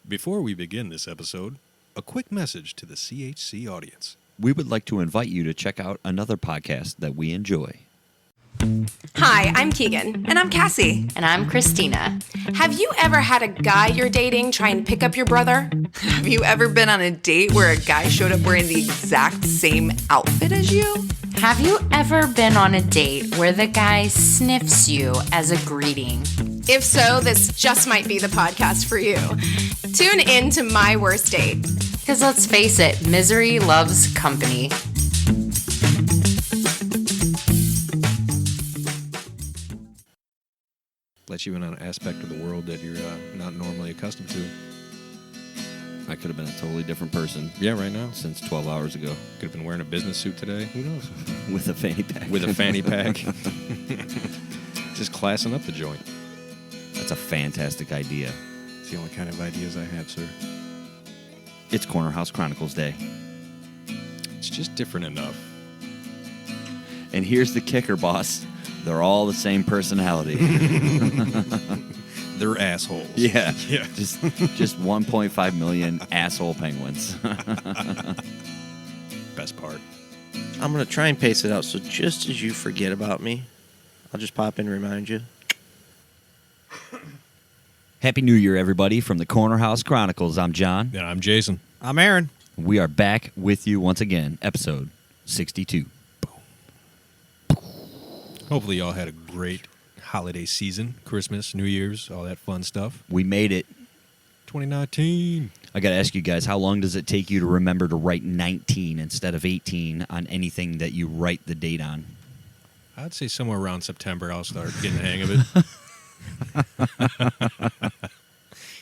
Before we begin this episode, a quick message to the CHC audience. We would like to invite you to check out another podcast that we enjoy. Hi, I'm Keegan. And I'm Cassie. And I'm Christina. Have you ever had a guy you're dating try and pick up your brother? Have you ever been on a date where a guy showed up wearing the exact same outfit as you? Have you ever been on a date where the guy sniffs you as a greeting? If so, this just might be the podcast for you. Tune in to My Worst Date. Because let's face it, misery loves company. Let you in on an aspect of the world that you're not normally accustomed to. I could have been a totally different person. Yeah, right now. Since 12 hours ago. Could have been wearing a business suit today. Who knows? With a fanny pack. With a fanny pack. Just classing up the joint. That's a fantastic idea. It's the only kind of ideas I have, sir. It's Corner House Chronicles Day. It's just different enough. And here's the kicker, boss. They're all the same personality. They're assholes. Yeah. Yeah. Just 1.5 million asshole penguins. Best part. I'm going to try and pace it out, so just as you forget about me, I'll just pop in and remind you. Happy New Year, everybody, from the Corner House Chronicles. I'm John. And I'm Jason. I'm Aaron. We are back with you once again, episode 62. Hopefully y'all had a great holiday season, Christmas, New Year's, all that fun stuff. We made it. 2019. I got to ask you guys, how long does it take you to remember to write 19 instead of 18 on anything that you write the date on? I'd say somewhere around September I'll start getting the hang of it.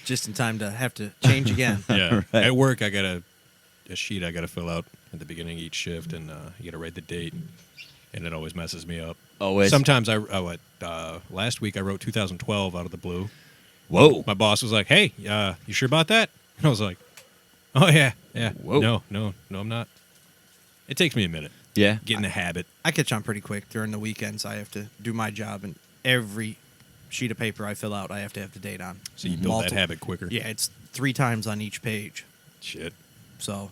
Just in time to have to change again. Yeah. Right. At work, I got a sheet I got to fill out at the beginning of each shift, and you got to write the date, and it always messes me up. Always? Sometimes last week I wrote 2012 out of the blue. Whoa. My boss was like, "Hey, you sure about that?" And I was like, "Oh yeah. Whoa. No, I'm not." It takes me a minute. Yeah. Get in the habit. I catch on pretty quick. During the weekends, I have to do my job, and every sheet of paper I fill out, I have to have the date on. So you build that habit quicker. Yeah, it's 3 times on each page. Shit. So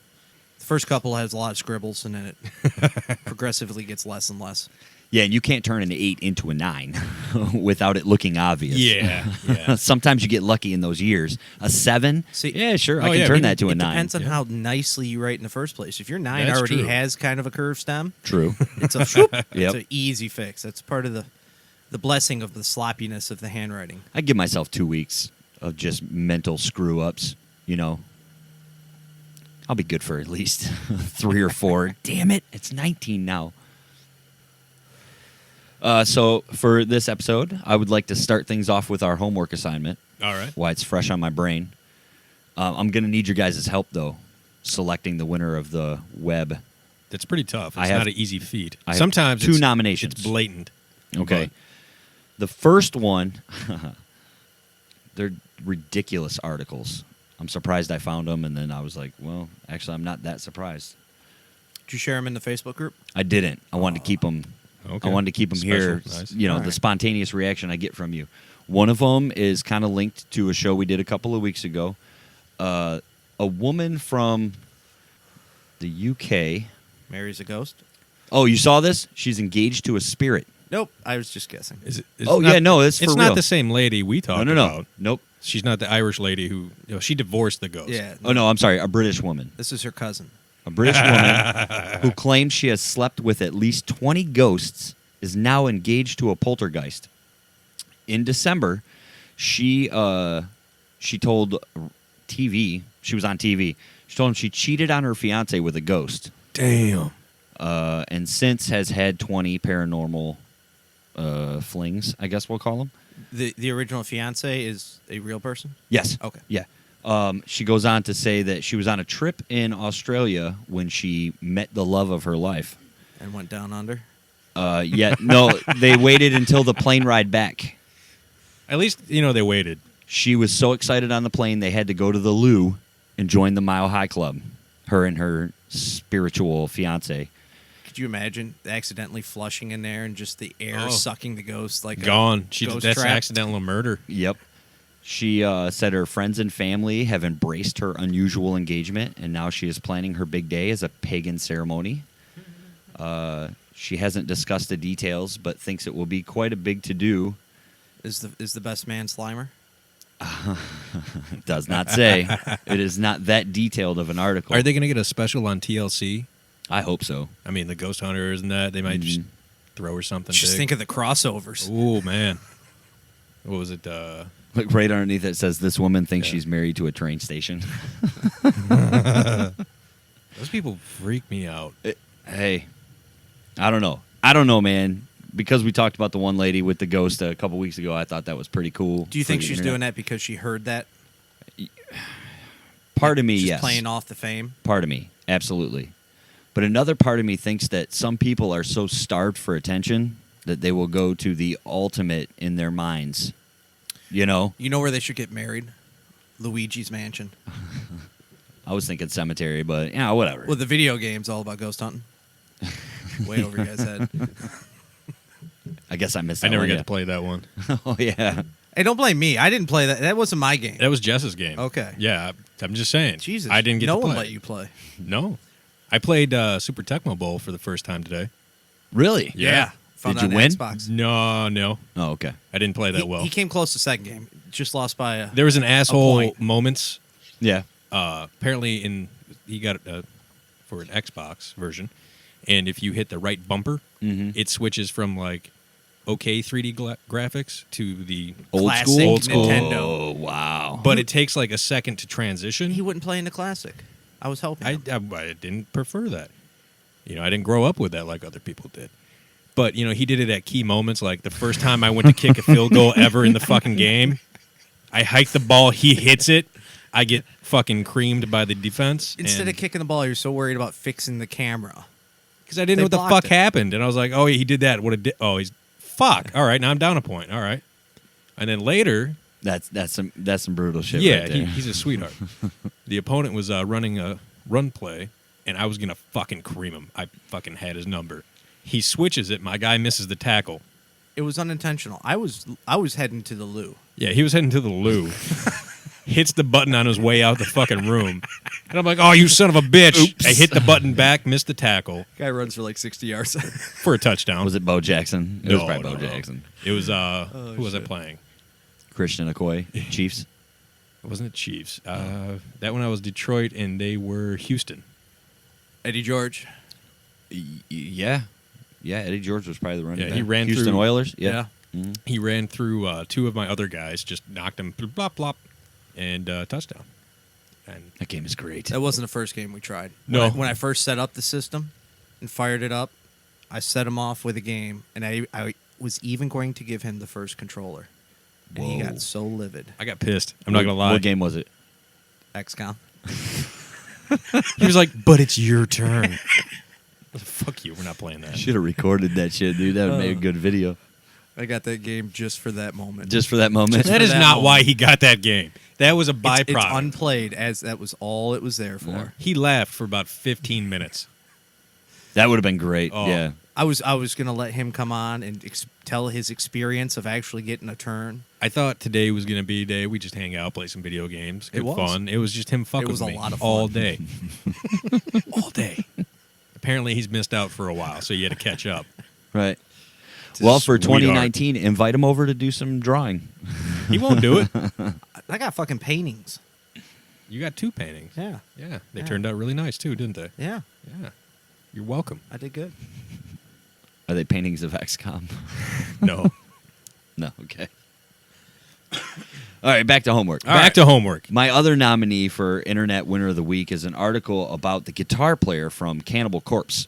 the first couple has a lot of scribbles, and then it progressively gets less and less. Yeah, and you can't turn an 8 into a 9 without it looking obvious. Yeah. Sometimes you get lucky in those years. A 7? See, yeah, sure, oh, I can yeah, turn I mean, that to a it 9. depends on how nicely you write in the first place. If your 9 That's already true. has kind of a curved stem, True. it's a shoop. Yep. It's an easy fix. That's part of the blessing of the sloppiness of the handwriting. I give myself 2 weeks of just mental screw-ups, you know. I'll be good for at least 3 or 4. Damn it, it's 19 now. So for this episode, I would like to start things off with our homework assignment. All right. Why it's fresh on my brain. I'm going to need your guys' help, though, selecting the winner of the web. That's pretty tough. I It's have- not an easy feat. I have Sometimes 2 it's, nominations. It's blatant. Okay. But The first one, they're ridiculous articles. I'm surprised I found them, and then I was like, well, actually, I'm not that surprised. Did you share them in the Facebook group? I didn't. I wanted to keep them. Okay. I wanted to keep them Special. here. Nice. You know, All the right. spontaneous reaction I get from you. One of them is kind of linked to a show we did a couple of weeks ago. A woman from the UK. Mary's a ghost? Oh, you saw this? She's engaged to a spirit. Nope. I was just guessing. Is it, Oh, yeah, no, it's for It's real. not the same lady we talked No. about. Nope. She's not the Irish lady who, she divorced the ghost. Yeah. Oh, no, I'm sorry. A British woman. This is her cousin. A British woman who claims she has slept with at least 20 ghosts is now engaged to a poltergeist. In December, she told TV, she was on TV, she told him she cheated on her fiance with a ghost. Damn. And since has had 20 paranormal flings, I guess we'll call them. The original fiance is a real person? Yes. Okay. Yeah. She goes on to say that she was on a trip in Australia when she met the love of her life. And went down under? No, they waited until the plane ride back. At least, they waited. She was so excited on the plane, they had to go to the loo and join the Mile High Club, her and her spiritual fiance. Could you imagine accidentally flushing in there and just the air sucking the ghost like Gone. a ghost That's trap? accidental murder. Yep. She said her friends and family have embraced her unusual engagement, and now she is planning her big day as a pagan ceremony. She hasn't discussed the details, but thinks it will be quite a big to-do. Is the best man Slimer? It does not say. It is not that detailed of an article. Are they going to get a special on TLC? I hope so. I mean, the Ghost Hunters and that, they might just throw her something Just big. think of the crossovers. Oh, man. What was it? Like right underneath it says, this woman thinks Yeah. she's married to a train station. Those people freak me out. Hey, I don't know, man. Because we talked about the one lady with the ghost a couple weeks ago, I thought that was pretty cool. Do you for think the she's internet. doing that because she heard that? Part of me, Just yes. playing off the fame? Part of me, absolutely. But another part of me thinks that some people are so starved for attention that they will go to the ultimate in their minds. You know? You know where they should get married? Luigi's Mansion. I was thinking cemetery, but yeah, whatever. Well, the video game's all about ghost hunting. Way over your guys' head. I guess I missed that I never one, got yeah. to play that one. Oh, yeah. Hey, don't blame me. I didn't play that. That wasn't my game. That was Jess's game. Okay. Yeah, I'm just saying. Jesus. I didn't get no to play. one let you play. No. I played Super Tecmo Bowl for the first time today. Really? Yeah. Found Did out you on win? Xbox. No. Oh, okay. I didn't play that He, well. he came close to second game. Just lost by a. There was an asshole point. moments. Yeah. Apparently, he got it for an Xbox version, and if you hit the right bumper, it switches from like okay 3D graphics to the Old Classic school? Old school. Nintendo. Oh, wow. But it takes like a second to transition. He wouldn't play in the classic. I was helping him. I didn't prefer that. You know, I didn't grow up with that like other people did. But, you know, he did it at key moments. Like the first time I went to kick a field goal ever in the fucking game, I hike the ball, he hits it, I get fucking creamed by the defense. Instead of kicking the ball, you're so worried about fixing the camera. because I didn't they know what the blocked fuck it. happened. And I was like, oh, he did that. What a oh, he's fuck. All right, now I'm down a point. All right. And then later, That's some brutal shit. yeah, right there. he's a sweetheart. The opponent was running a run play, and I was gonna fucking cream him. I fucking had his number. He switches it. My guy misses the tackle. It was unintentional. I was heading to the loo. Yeah, he was heading to the loo. Hits the button on his way out the fucking room. And I'm like, oh, you son of a bitch. Oops. I hit the button back, missed the tackle Guy runs for like 60 yards. for a touchdown. Was it Bo Jackson? It was No, probably no, Bo no. Jackson. It was, who was I playing? Christian Okoye, Chiefs. Wasn't it Chiefs? That one I was Detroit, and they were Houston. Eddie George. Yeah. Yeah, Eddie George was probably the running Yeah, back. he ran Houston through- Oilers? Yeah. Mhm. He ran through two of my other guys, just knocked them, blop, blop, and touchdown. And That game is great. That wasn't the first game we tried. No. When I first set up the system and fired it up, I set him off with a game, and I was even going to give him the first controller. And he Whoa. got so livid. I got pissed. I'm not going to lie. What game was it? XCOM. He was like, but it's your turn. Fuck you. We're not playing that. Should have recorded that shit, dude. That would make a good video. I got that game just for that moment. Just for that moment. That for is that not moment. why he got that game. That was a byproduct. It's unplayed, as that was all it was there for. Yeah. He laughed for about 15 minutes. That would have been great. Oh. Yeah. I was gonna let him come on and tell his experience of actually getting a turn. I thought today was going to be a day we just hang out, play some video games. It Good was. fun. It was just him fucking It was with a me lot of fun. all day. All day. Apparently he's missed out for a while, so you had to catch up. Right. It's Well, a for sweetheart. 2019, invite him over to do some drawing. He won't do it. I got fucking paintings. You got two paintings. Yeah, Yeah. They Yeah. turned out really nice, too, didn't they? yeah, Yeah. You're welcome. I did good. Are they paintings of XCOM? No. No, okay. All right, back to homework. Back to homework. My other nominee for Internet Winner of the Week is an article about the guitar player from Cannibal Corpse.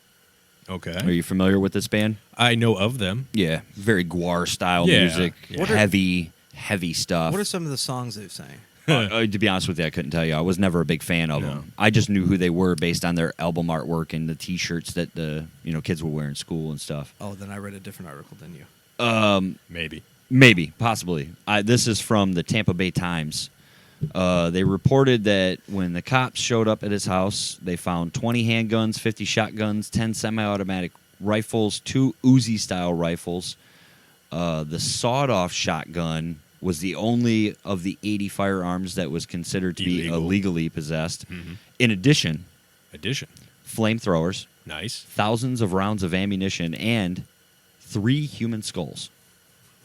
Are Okay. you familiar with this band? I know of them. Yeah, very Guar style Yeah, music, yeah. What are- heavy stuff. What are some of the songs they've sang? To be honest with you, I couldn't tell you. I was never a big fan of No. them. I just knew who they were based on their album artwork and the T-shirts that the kids would wear in school and stuff. Oh, then I read a different article than you. Maybe. Maybe, possibly. This is from the Tampa Bay Times. They reported that when the cops showed up at his house, they found 20 handguns, 50 shotguns, 10 semi-automatic rifles, 2 Uzi-style rifles. The sawed-off shotgun was the only of the 80 firearms that was considered to be Illegal. illegally possessed. In addition, flamethrowers, Nice. thousands of rounds of ammunition, and 3 human skulls.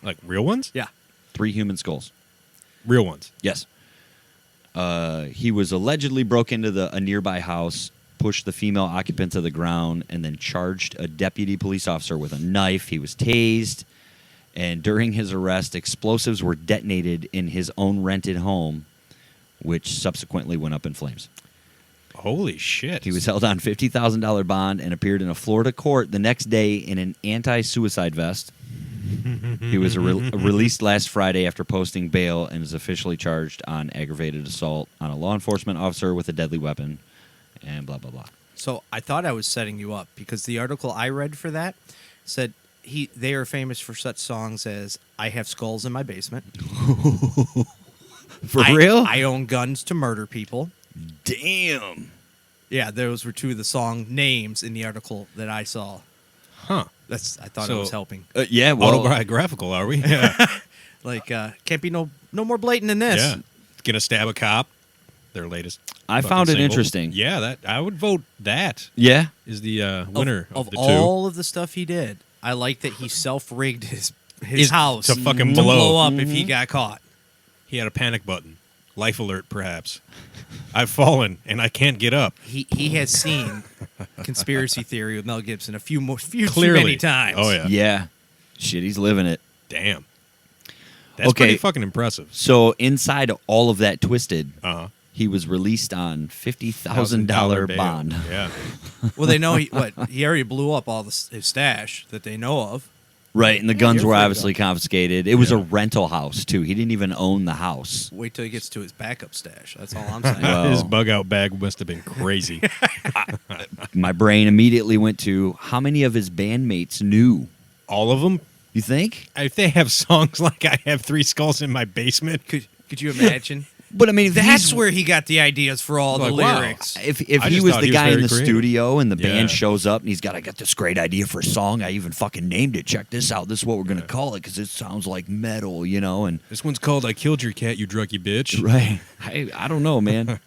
Like real ones? Yeah. 3 human skulls. Real ones. Yes. He was allegedly broke into a nearby house, pushed the female occupant to the ground, and then charged a deputy police officer with a knife. He was tased, and during his arrest, explosives were detonated in his own rented home, which subsequently went up in flames. Holy shit. He was held on $50,000 bond and appeared in a Florida court the next day in an anti-suicide vest. He was released last Friday after posting bail and is officially charged on aggravated assault on a law enforcement officer with a deadly weapon and blah, blah, blah. So I thought I was setting you up because the article I read for that said they are famous for such songs as "I Have Skulls in My Basement." For real? I own guns to murder people. Damn. Yeah, those were 2 of the song names in the article that I saw. Huh. I thought So- it was helping. Yeah, well, Autobiographical, are we? Yeah. Like, can't be no more blatant than this. Yeah. Gonna stab a cop. Their latest. I fucking found it single. interesting. Yeah, that I would vote that Yeah. is the winner of the two. all of the stuff he did. I like that he self-rigged his house to fucking to blow. blow up if he got caught. He had a panic button. Life alert, perhaps. I've fallen and I can't get up. He has seen Conspiracy Theory with Mel Gibson a few too Clearly. many times. Oh yeah. Yeah. Shit, he's living it. Damn. That's Okay. pretty fucking impressive. So inside all of that twisted, Uh-huh. he was released on $50,000 bail. bond. Yeah. Well, they know he already blew up all his stash that they know of. Right, and the guns you're were free to obviously confiscated. It was a rental house, too. He didn't even own the house. Wait till he gets to his backup stash. That's all I'm saying. Well- His bug out bag must have been crazy. My brain immediately went to how many of his bandmates knew. All of them? You think? If they have songs like I Have 3 Skulls in My Basement, Could you imagine? But I mean, if That's he's- where he got the ideas for all the Like, wow. lyrics. If I he just was thought the he was guy in very the creative. studio and the Yeah. band shows up and he's got, I got this great idea for a song. I even fucking named it. Check this out. This is what we're gonna call it because it sounds like metal, you know. And this one's called I Killed Your Cat, You Drunky Bitch. right, I don't know, man.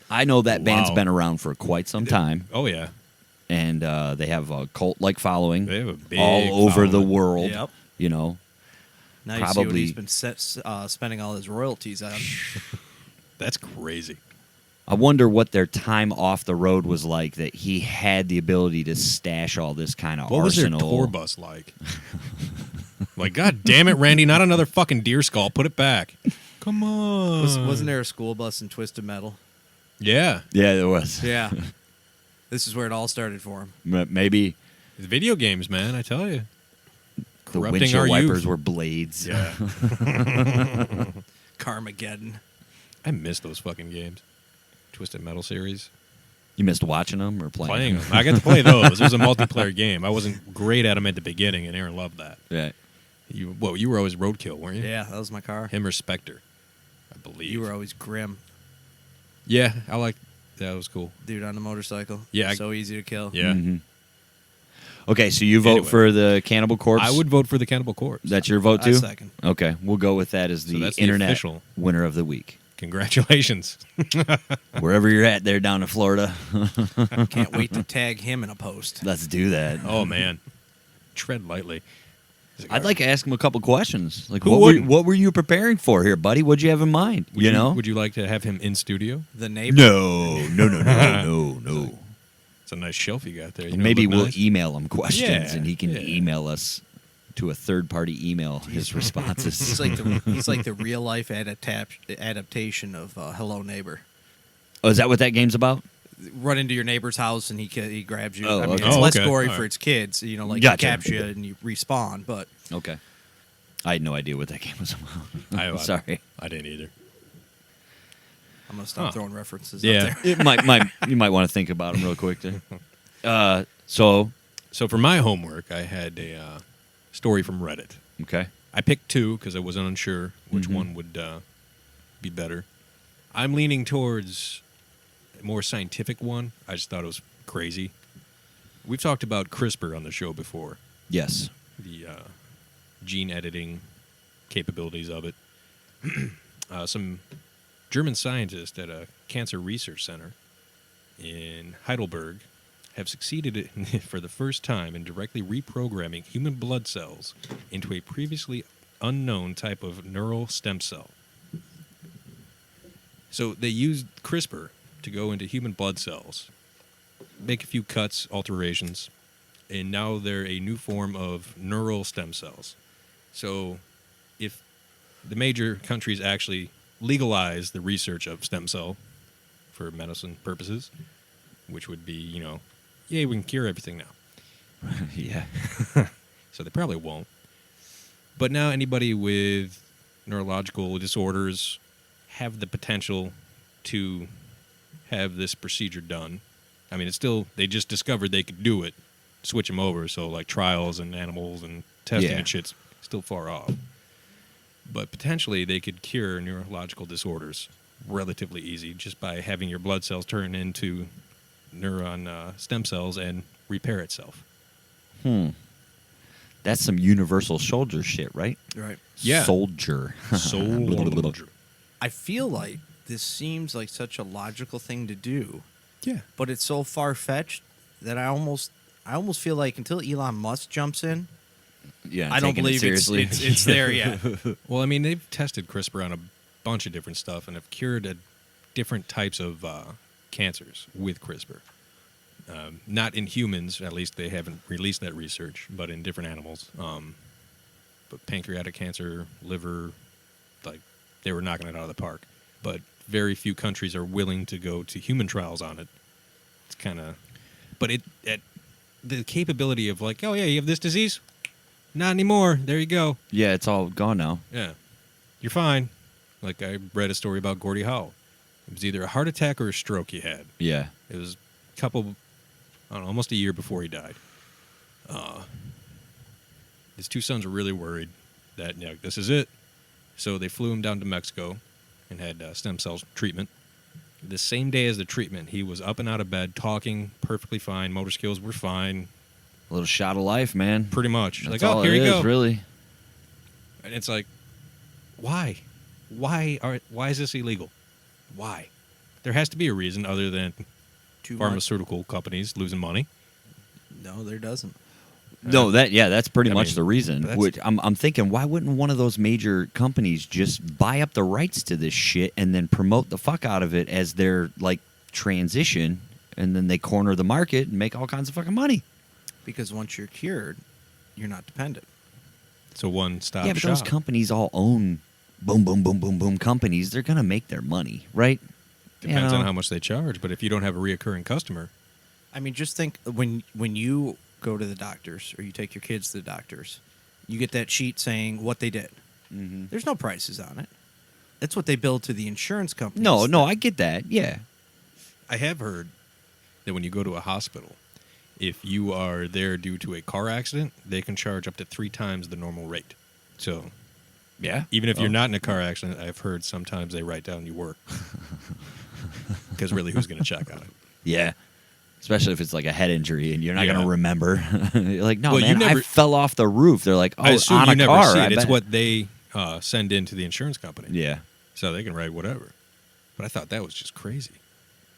I know that band's Wow. been around for quite some time, Oh, yeah. and they have a cult-like following They have a big all over the following. world. Yep. You know, Now you see what Probably- he's been spending all his royalties on. That's crazy. I wonder what their time off the road was like. That he had the ability to stash all this kind of What was their arsenal. tour bus like? Like, God damn it, Randy, not another fucking deer skull. Put it back. Come on. Wasn't there a school bus in Twisted Metal? Yeah. Yeah, there was. Yeah. This is where it all started for him. Maybe It's video games, man, I tell you. the Corrupting windshield our wipers youth. were blades. Yeah. Carmageddon. I miss those fucking games. Twisted Metal series. You missed watching them or Playing them. I got to play those. It was a multiplayer game. I wasn't great at them at the beginning, and Aaron loved that. Yeah. You were always Roadkill, weren't you? Yeah, that was my car. Him or Spectre, I believe. You were always grim. Yeah, I like that. Was cool. Dude on the motorcycle. Yeah, So easy to kill. Yeah. Mhm. Okay, so you vote Anyway. for the Cannibal Corpse. I would vote for the Cannibal Corpse. That's your vote I too. second. Okay, we'll go with that as So the that's the internet official. winner of the week. Congratulations. Wherever you're at, there down in Florida, Can't wait to tag him in a post. let's do that. Oh, man. Tread lightly. I'd like to ask him a couple questions. Like, Who what wouldn't? were you preparing for here, buddy? What'd you have in mind? Would you know? Would you like to have him in studio? The neighbor. No. It's a nice shelf you got there. You know, Maybe look we'll nice. email him questions, Yeah, and he can yeah. email us to a third-party email his responses. He's like the real life adaptation of Hello Neighbor. Oh, is that what that game's about? Run into your neighbor's house and he grabs you. Oh, I mean, okay. it's Oh, less okay. gory All for right. its kids. You know, like Gotcha. he capture you and you respawn. But Okay. I had no idea what that game was about. I- Sorry. I didn't either. I'm gonna stop Huh. throwing references Yeah. out there. It might you might want to think about them real quick there. So So for my homework, I had a story from Reddit. okay. I picked two because I wasn't unsure which Mhm. one would be better. I'm leaning towards a more scientific one. I just thought it was crazy. We've talked about CRISPR on the show before. Yes. The gene editing capabilities of it. Some German scientists at a cancer research center in Heidelberg have succeeded for the first time in directly reprogramming human blood cells into a previously unknown type of neural stem cell. So they used CRISPR to go into human blood cells, make a few cuts, alterations, and now they're a new form of neural stem cells. So if the major countries actually legalize the research of stem cell for medicine purposes, which would be, yay, we can cure everything now. Yeah. So they probably won't. But now anybody with neurological disorders have the potential to have this procedure done. I mean, it's still, they just discovered they could do it, switch them over. So like trials and animals and testing and shit's still far off. But potentially they could cure neurological disorders relatively easy just by having your blood cells turn into neuron stem cells and repair itself. That's some universal soldier shit, right? Right. Yeah. Soldier. Soldier. I feel like this seems like such a logical thing to do, Yeah. but it's so far fetched that I almost feel like until Elon Musk jumps in, Yeah, I don't taking it believe it's seriously. it's there yet. Well, I mean, they've tested CRISPR on a bunch of different stuff and have cured different types of cancers with CRISPR. Not in humans, at least they haven't released that research, but in different animals. But pancreatic cancer, liver, like they were knocking it out of the park. But very few countries are willing to go to human trials on it. It's kind of, but the capability of like, oh yeah, you have this disease? Not anymore. There you go. Yeah, it's all gone now. Yeah. You're fine. Like I read a story about Gordie Howe. It was either a heart attack or a stroke he had. Yeah. It was a couple, I don't know, almost a year before he died. His two sons were really worried that this is it. So they flew him down to Mexico and had stem cell treatment. The same day as the treatment, he was up and out of bed, talking perfectly fine. Motor skills were fine, A little shot of life, man. pretty much. That's like, all oh, here it you is, go. really. And it's like, why? Why is this illegal? Why? There has to be a reason other than Too much. pharmaceutical companies losing money. No, there doesn't. No, that's pretty I much mean, the reason. that's- Which I'm thinking, why wouldn't one of those major companies just buy up the rights to this shit and then promote the fuck out of it as their like transition, and then they corner the market and make all kinds of fucking money? Because once you're cured, you're not dependent. It's a one-stop Yeah, but shop. those companies all own boom, boom, boom, boom, boom companies. They're gonna make their money, right? Depends on how much they charge. But if you don't have a reoccurring customer, I mean, just think when you go to the doctors or you take your kids to the doctors, you get that sheet saying what they did. Mm-hmm. There's no prices on it. That's what they bill to the insurance companies. No, I get that. Yeah. I have heard that when you go to a hospital, if you are there due to a car accident, they can charge up to 3 times the normal rate. So, Yeah. even if you're not in a car accident, I've heard sometimes they write down you work. Because really, who's going to check on it? Yeah. Especially if it's like a head injury and you're not Yeah. going to remember. You're like, no, Well, you man, I never- fell off the roof. They're like, oh, I assume on you a never car. see I it. It's bet. what they send in to the insurance company. Yeah. So they can write whatever. But I thought that was just crazy.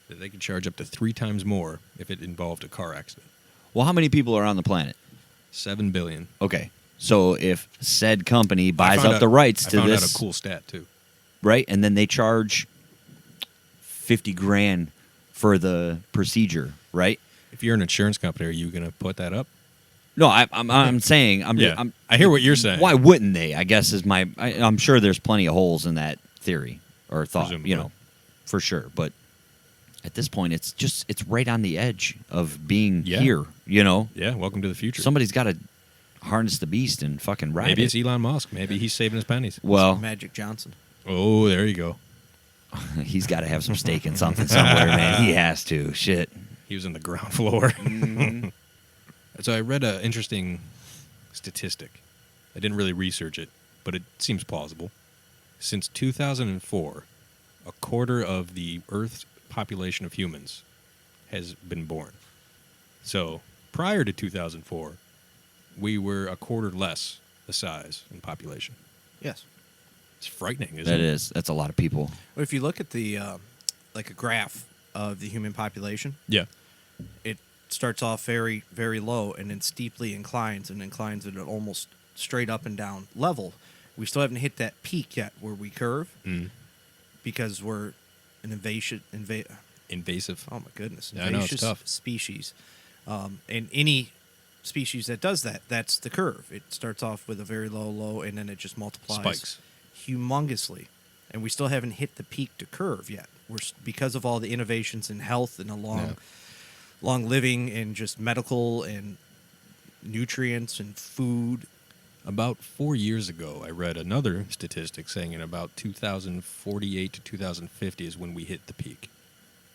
That they could charge up to 3 times more if it involved a car accident. Well, how many people are on the planet? 7 billion. Okay. So if said company I buys found up the rights to I found this, out a cool stat, too. right, and then they charge $50,000 for the procedure, right? If you're an insurance company, are you going to put that up? No, I'm saying, I'm, I hear what you're saying. why wouldn't they? I guess is I'm sure there's plenty of holes in that theory or thought, Presumably. for sure. But at this point, it's right on the edge of being Yeah. here, Yeah, welcome to the future. Somebody's got to harness the beast and fucking ride Maybe it. it's Elon Musk. Maybe he's saving his pennies. Well, Magic Johnson. Oh, there you go. he's got to have some stake in something somewhere, man. He has to. Shit. He was in the ground floor. So I read an interesting statistic. I didn't really research it, but it seems plausible. Since 2004, a quarter of the Earth's population of humans has been born. So prior to 2004, we were a quarter less the size in population. Yes. It's frightening, isn't That it? is. That's a lot of people. But if you look at the like a graph of the human population, Yeah. it starts off very, very low and then steeply inclines and inclines at an almost straight up and down level. We still haven't hit that peak yet where we curve because we're an Invasive. oh my goodness, Yeah, I know, it's invasive tough. species. And any species that does that, that's the curve. It starts off with a very low, and then it just multiplies Spikes. humongously. And we still haven't hit the peak to curve yet. Because of all the innovations in health and long living and just medical and nutrients and food. About 4 years ago, I read another statistic saying in about 2048 to 2050 is when we hit the peak.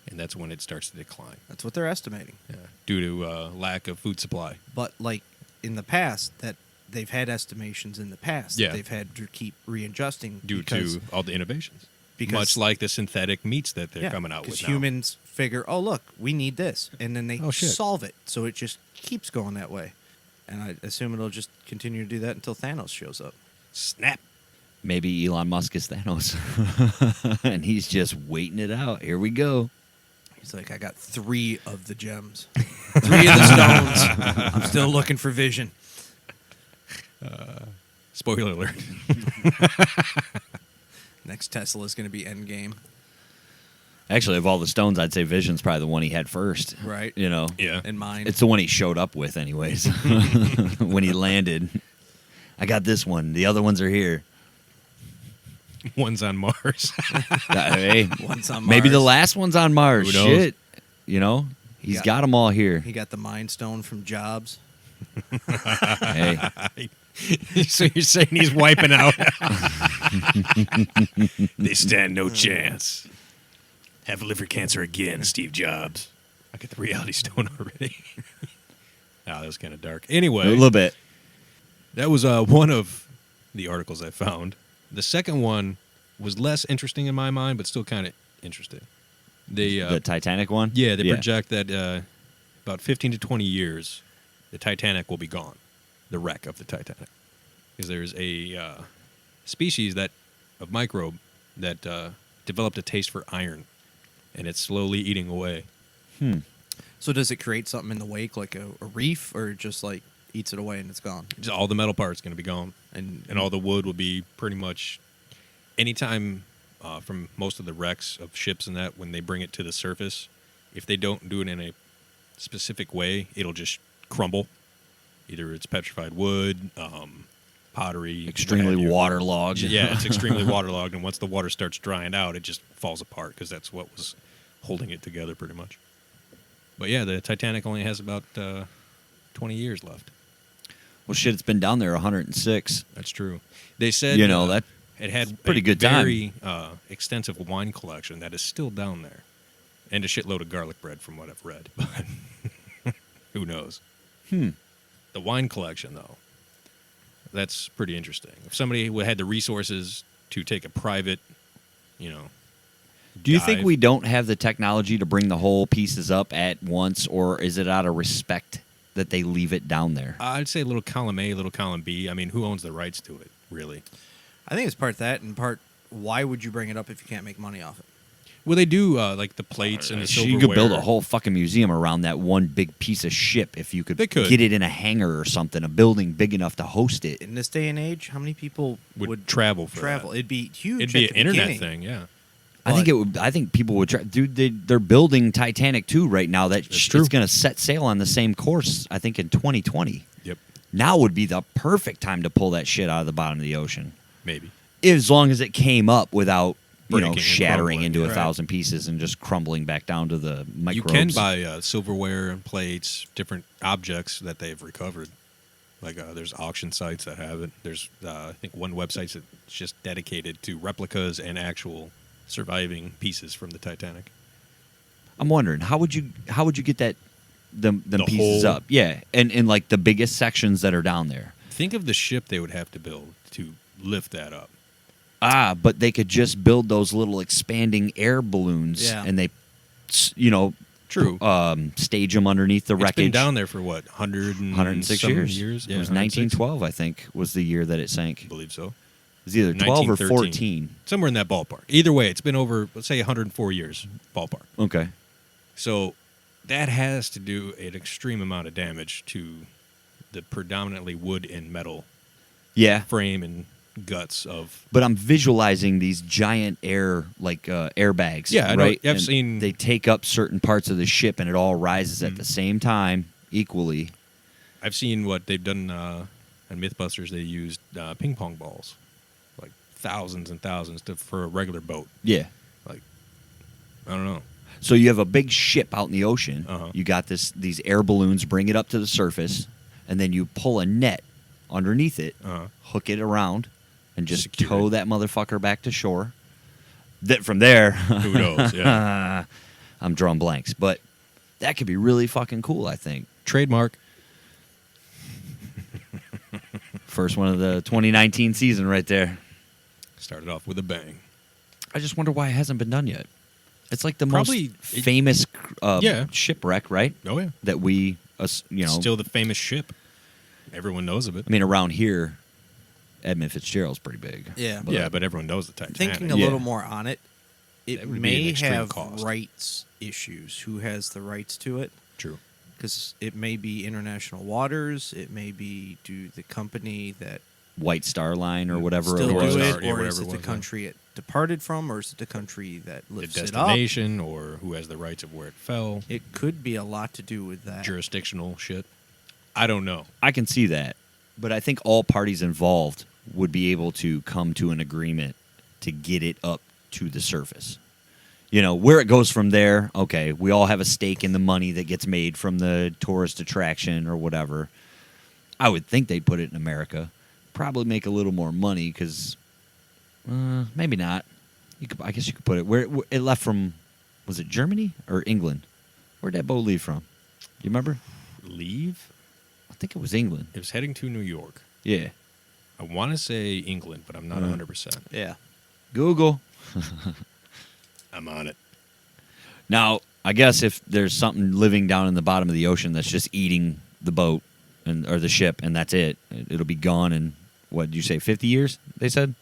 And that's when it starts to decline. That's what they're estimating. Yeah. Due to lack of food supply. But like in the past, that they've had estimations in the past. Yeah. They've had to keep readjusting Due to all the innovations. because- Much like the synthetic meats that they're coming out with because now. humans figure, oh look, we need this, and then they Oh, shit. solve it. So it just keeps going that way, and I assume it'll just continue to do that until Thanos shows up. Snap. Maybe Elon Musk is Thanos. And he's just waiting it out. Here we go. He's like, I got 3 of the gems, 3 of the stones. I'm still looking for vision. Spoiler alert. Next Tesla is going to be Endgame, Actually, of all the stones, I'd say Vision's probably the one he had first. right? You know? Yeah. In mind. It's the one he showed up with, anyways. When he landed. I got this one. The other ones are here. One's on Mars. Hey, Once on maybe the Mars. last one's on Mars. Who knows? Shit. You know? He's got- got them all here. He got the Mind Stone from Jobs. Hey. So you're saying he's wiping out? They stand no chance. Have liver cancer again, Steve Jobs. I get the reality stone already. That was kind of dark. Anyway, A little bit. that was one of the articles I found. The second one was less interesting in my mind, but still kind of interesting. They, The Titanic one? yeah, they project that about 15 to 20 years, the Titanic will be gone, the wreck of the Titanic. Because there's a species of microbe that developed a taste for iron, and it's slowly eating away. So does it create something in the wake, like a reef, or just like eats it away and it's gone? Just all the metal parts going to be gone, And all the wood will be pretty much anytime from most of the wrecks of ships and that, when they bring it to the surface, if they don't do it in a specific way, it'll just crumble. Either it's petrified wood, pottery, Extremely what have you. waterlogged. Yeah, it's extremely waterlogged, and once the water starts drying out, it just falls apart because that's what was holding it together pretty much. But yeah, the Titanic only has about 20 years left. Well, shit, it's been down there 106. That's true. They said You know, that it had pretty a good time. very extensive wine collection that is still down there, and a shitload of garlic bread from what I've read. But who knows? The wine collection, though, that's pretty interesting. If somebody had the resources to take a private, Do you think dive- we don't have the technology to bring the whole pieces up at once, or is it out of respect that they leave it down there? I'd say little column A, little column B. I mean, who owns the rights to it, really? I think it's part that and part why would you bring it up if you can't make money off it? Well, they do like the plates and the silverware. You could build a whole fucking museum around that one big piece of ship if you could, They could. get it in a hangar or something, a building big enough to host it. In this day and age, how many people would travel for travel? that. It'd be huge. It'd be at an the internet beginning. thing, yeah. I think it would. I think people would try. Dude, they're building Titanic 2 right now. That's It's true. going to set sail on the same course. I think in 2020. Yep, Now would be the perfect time to pull that shit out of the bottom of the ocean, maybe. as long as it came up without Breaking and shattering crumbling. into a Right. thousand pieces and just crumbling back down to the You microbes. can buy silverware and plates, different objects that they've recovered. Like there's auction sites that have it. There's I think one website that's just dedicated to replicas and actual surviving pieces from the Titanic. I'm wondering how would you get them The pieces whole- up? Yeah, and like the biggest sections that are down there. Think of the ship they would have to build to lift that up. But they could just build those little expanding air balloons, Yeah. and they, True. stage them underneath the It's wreckage. been down there for what, 100 and 106 some years. Yeah, It was 106? 1912, I think, was the year that it sank. I believe so. It's either 12 or 1913. 14. Somewhere in that ballpark. Either way, it's been over, let's say, 104 years ballpark. Okay. So that has to do an extreme amount of damage to the predominantly wood and metal Yeah. frame and guts of. But I'm visualizing these giant airbags. Yeah, I know. right? I've And seen- They take up certain parts of the ship, and it all rises at the same time, equally. I've seen what they've done on Mythbusters. They used ping pong balls, like thousands and thousands for a regular boat. Yeah. Like, I don't know. So you have a big ship out in the ocean. Uh-huh. You got these air balloons, bring it up to the surface, and then you pull a net underneath it, Uh-huh. hook it around, and just Secure tow it. that motherfucker back to shore. From there, Who knows? Yeah. I'm drawing blanks, but that could be really fucking cool. I think Trademark. first one of the 2019 season right there. Started off with a bang. I just wonder why it hasn't been done yet. It's like the Probably- most famous Yeah. shipwreck, right? Oh, yeah. That we, Still the famous ship. Everyone knows of it. I mean, around here, Edmund Fitzgerald's pretty big. Yeah. Yeah, but everyone knows the Titanic. Thinking a Yeah. little more on it, it That would be an may extreme have cost. rights issues. Who has the rights to it? True. Because it may be international waters. It may be the company that White Star Line or whatever still it North was. do Star, it, yeah, or whatever is it it the was, yeah. country it departed from, or is it the country that The lifts it up? destination or who has the rights of where it fell. It could be a lot to do with that. Jurisdictional shit. I don't know. I can see that. But I think all parties involved would be able to come to an agreement to get it up to the surface. You know, where it goes from there, okay, we all have a stake in the money that gets made from the tourist attraction or whatever. I would think they'd put it in America. Probably make a little more money because maybe not. I guess you could put it where it left from. Was it Germany or England? Where'd that boat leave from? Do you remember? Leave? I think it was England. It was heading to New York. Yeah. I want to say England, but I'm not 100%. Yeah. Google. I'm on it. Now, I guess if there's something living down in the bottom of the ocean that's just eating the boat or the ship, and that's it, it'll be gone in, what did you say, 50 years, they said?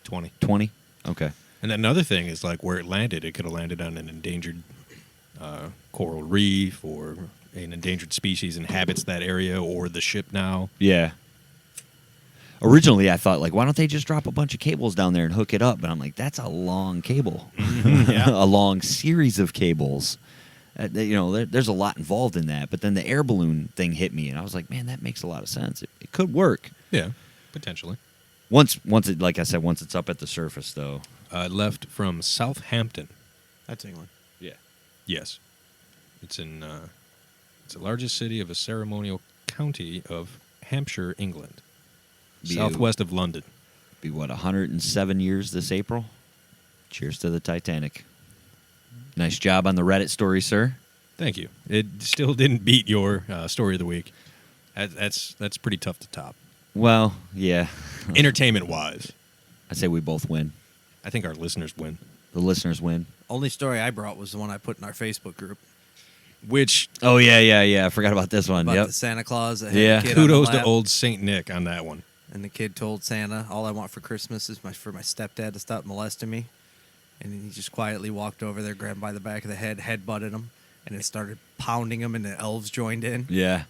20. 20? Okay. And another thing is like where it landed, it could have landed on an endangered coral reef or an endangered species inhabits that area or the ship now. Yeah. Originally, I thought, like, why don't they just drop a bunch of cables down there and hook it up? But I'm like, that's a long cable. A long series of cables. There's a lot involved in that. But then the air balloon thing hit me, and I was like, man, that makes a lot of sense. It could work. Yeah, potentially. Once it, like I said, once it's up at the surface, though. It left from Southampton. That's England. Yeah. Yes. It's it's the largest city of a ceremonial county of Hampshire, England. Southwest of London. Be 107 years this April. Cheers to the Titanic. Nice job on the Reddit story, sir. Thank you. It still didn't beat your story of the week. That's pretty tough to top. Well, yeah. Entertainment-wise, I say we both win. I think our listeners win. The listeners win. Only story I brought was the one I put in our Facebook group Which, Oh, yeah. I forgot about this one. about Yep. the Santa Claus that had Yeah. the kid on the kudos to lap. old Saint Nick on that one. And the kid told Santa, all I want for Christmas is for my stepdad to stop molesting me. And he just quietly walked over there, grabbed him by the back of the head, headbutted him, and it started pounding him, and the elves joined in. Yeah.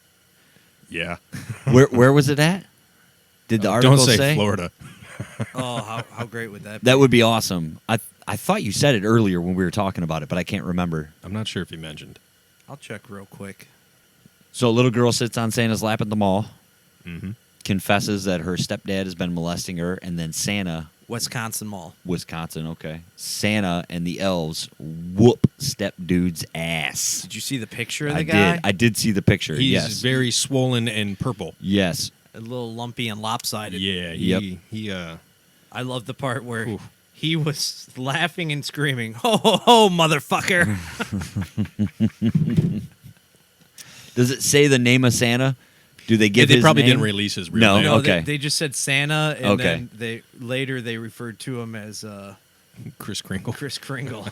Yeah. Where was it at? Did the article Don't say Florida. Oh, how great would that be? That would be awesome. I thought you said it earlier when we were talking about it, but I can't remember. I'm not sure if you mentioned. I'll check real quick. So a little girl sits on Santa's lap at the mall, Mm-hmm. confesses that her stepdad has been molesting her, and then Santa, Wisconsin Mall. Wisconsin, okay. Santa and the elves whoop step dude's ass. Did you see the picture of the I guy? did. I did see the picture. He's yes. very swollen and purple. Yes. A little lumpy and lopsided. Yeah. Yep. He I love the part where Oof. he was laughing and screaming, "Ho ho ho, motherfucker!" Does it say the name of Santa? Do they give they his probably name? didn't release his real No. name. No, Okay. they just said Santa, and Okay. then they referred to him as Chris Kringle. Chris Kringle.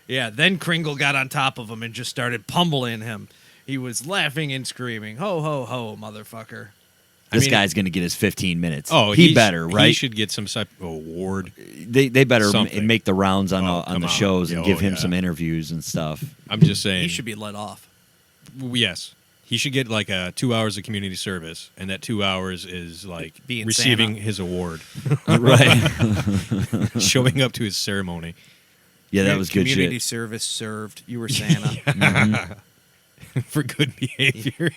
Then Kringle got on top of him and just started pummeling him. He was laughing and screaming, "Ho ho ho, motherfucker!" This mean, guy's going to get his 15 minutes. Oh, he better, right? He should get some type of award. They better Something. make the rounds on come the on. shows and Oh, give him yeah. some interviews and stuff. I'm just saying. He should be let off. Yes. He should get like 2 hours of community service, and that 2 hours is like Being receiving Santa. his award, Right. showing up to his ceremony. Yeah, that was good Community shit. service served. You were Santa. For good behavior.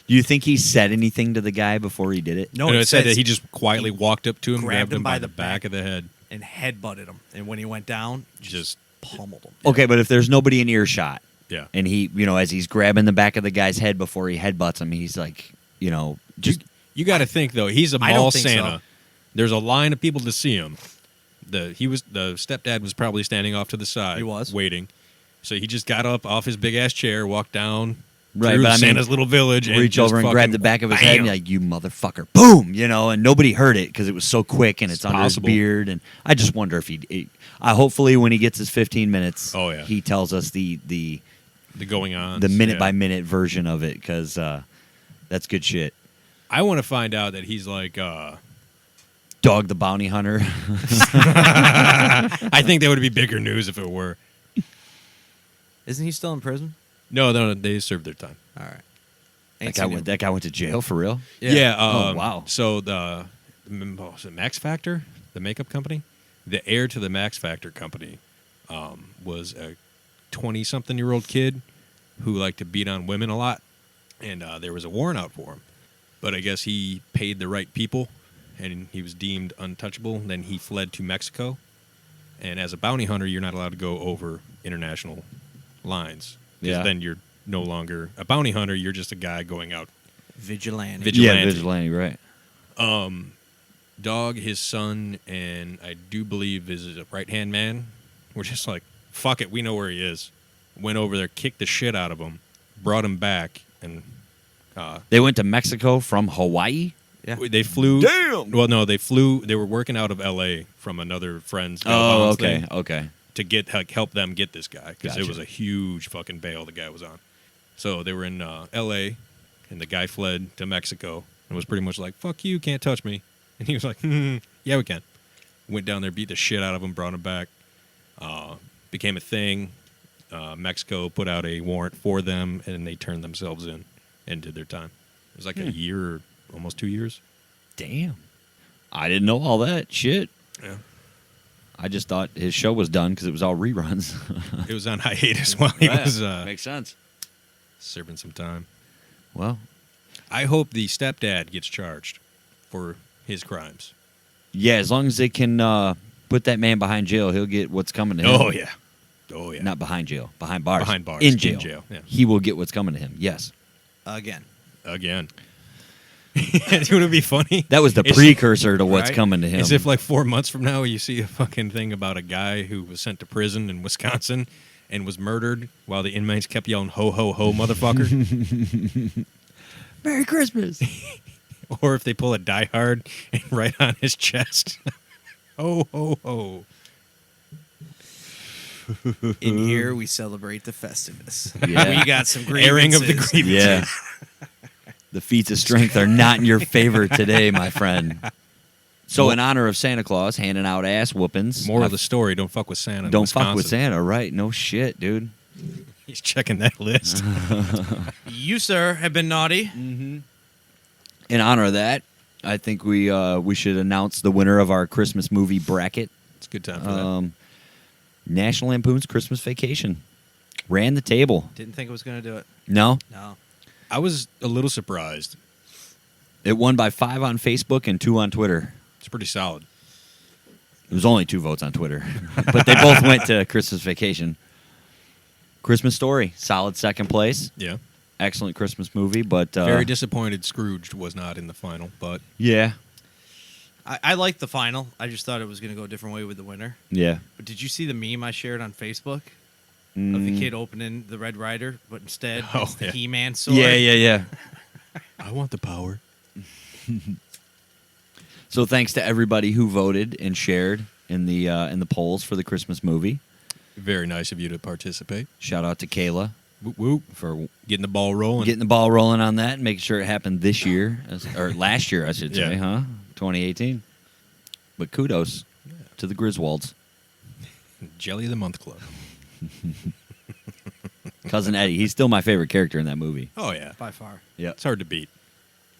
Do you think he said anything to the guy before he did it? No, And it it said says that he just quietly walked up to him, grabbed him by the back back of the head. and headbutted him. And when he went down, Just pummeled him. Okay, but if there's nobody in earshot, yeah. and he, as he's grabbing the back of the guy's head before he headbutts him, he's like, just You got to think though, he's a I don't mall think Santa. so. There's a line of people to see him. The stepdad was probably standing off to the side. He was. waiting. So he just got up off his big ass chair, walked down Right, through but I mean, Santa's little village, and reach just over and fucking grab the back of his head, and bam! you're like, you motherfucker, boom, and nobody heard it because it was so quick and it's under possible. his beard. And I just wonder if hopefully when he gets his 15 minutes, Oh, yeah. he tells us the the going on, minute by minute version of it because that's good shit. I want to find out that he's like. Dog the Bounty Hunter. I think that would be bigger news if it were. Isn't he still in prison? No, they served their time. All right. That guy went to jail for real. Yeah. Oh, wow. So was it Max Factor, the makeup company, the heir to the Max Factor company, was a 20-something-year-old kid who liked to beat on women a lot, and there was a warrant out for him. But I guess he paid the right people, and he was deemed untouchable. Then he fled to Mexico, and as a bounty hunter, you're not allowed to go over international lines. 'Cause Yeah. then you're no longer a bounty hunter. You're just a guy going out. Vigilante. Vigilante. Yeah, vigilante, right. Dog, his son, and I do believe is a right-hand man. We're just like, fuck it, we know where he is. Went over there, kicked the shit out of him, brought him back, and They went to Mexico from Hawaii. Yeah. they flew. Damn! Well, no, they flew. They were working out of L.A. from another friend's. bail Oh, bonds okay, thing okay. to get help them get this guy because it Gotcha. was a huge fucking bail the guy was on. So they were in L.A. and the guy fled to Mexico and was pretty much like, "Fuck you, can't touch me." And he was like, "Yeah, we can." Went down there, beat the shit out of him, brought him back. Became a thing. Mexico put out a warrant for them, and they turned themselves in and did their time. It was like a year, or almost 2 years. Damn. I didn't know all that shit. Yeah. I just thought his show was done because it was all reruns. It was on hiatus while he was Makes sense. serving some time. Well, I hope the stepdad gets charged for his crimes. yeah, as long as they can put that man behind jail, he'll get what's coming to him. Oh yeah. Not behind jail, behind bars. Behind bars, In in jail. jail, yeah. He will get what's coming to him, yes. Again. It would be funny. That was the It's- precursor to what's right? coming to him. As if like 4 months from now you see a fucking thing about a guy who was sent to prison in Wisconsin and was murdered while the inmates kept yelling "ho ho ho, motherfucker." Merry Christmas. Or if they pull a Die Hard and write on his chest, "ho ho ho." In here, we celebrate the Festivus. Yeah. We got some grievances. Airing of the grievances. Yeah. The feats of strength are not in your favor today, my friend. So, in honor of Santa Claus handing out ass whoopings, Moral of the story: don't fuck with Santa. in don't fuck with Wisconsin. Santa, right? No shit, dude. He's checking that list. You, sir, have been naughty. In honor of that, I think we should announce the winner of our Christmas movie bracket. It's a good time for that. National Lampoons Christmas Vacation ran the table. Didn't think it was going to do it. No, No. I was a little surprised. it won by 5 on Facebook and 2 on Twitter. It's pretty solid. It was only 2 votes on Twitter, but they both went to Christmas Vacation. Christmas Story, solid second place. Yeah. Excellent Christmas movie, but Very disappointed Scrooge was not in the final, but yeah, I liked the final. I just thought it was going to go a different way with the winner. yeah. But did you see the meme I shared on Facebook of the kid opening the Red Rider, but instead it's the yeah. He-Man sword? Yeah. I want the power. So thanks to everybody who voted and shared in the polls for the Christmas movie. Very nice of you to participate. Shout out to Kayla Whoop, whoop. for Getting the ball rolling. getting the ball rolling on that and making sure it happened this year, or last year, I should say, Yeah. huh? 2018. But kudos to the Griswolds. Jelly of the Month Club. Cousin Eddie, he's still my favorite character in that movie. Oh, yeah. By far. Yeah. It's hard to beat.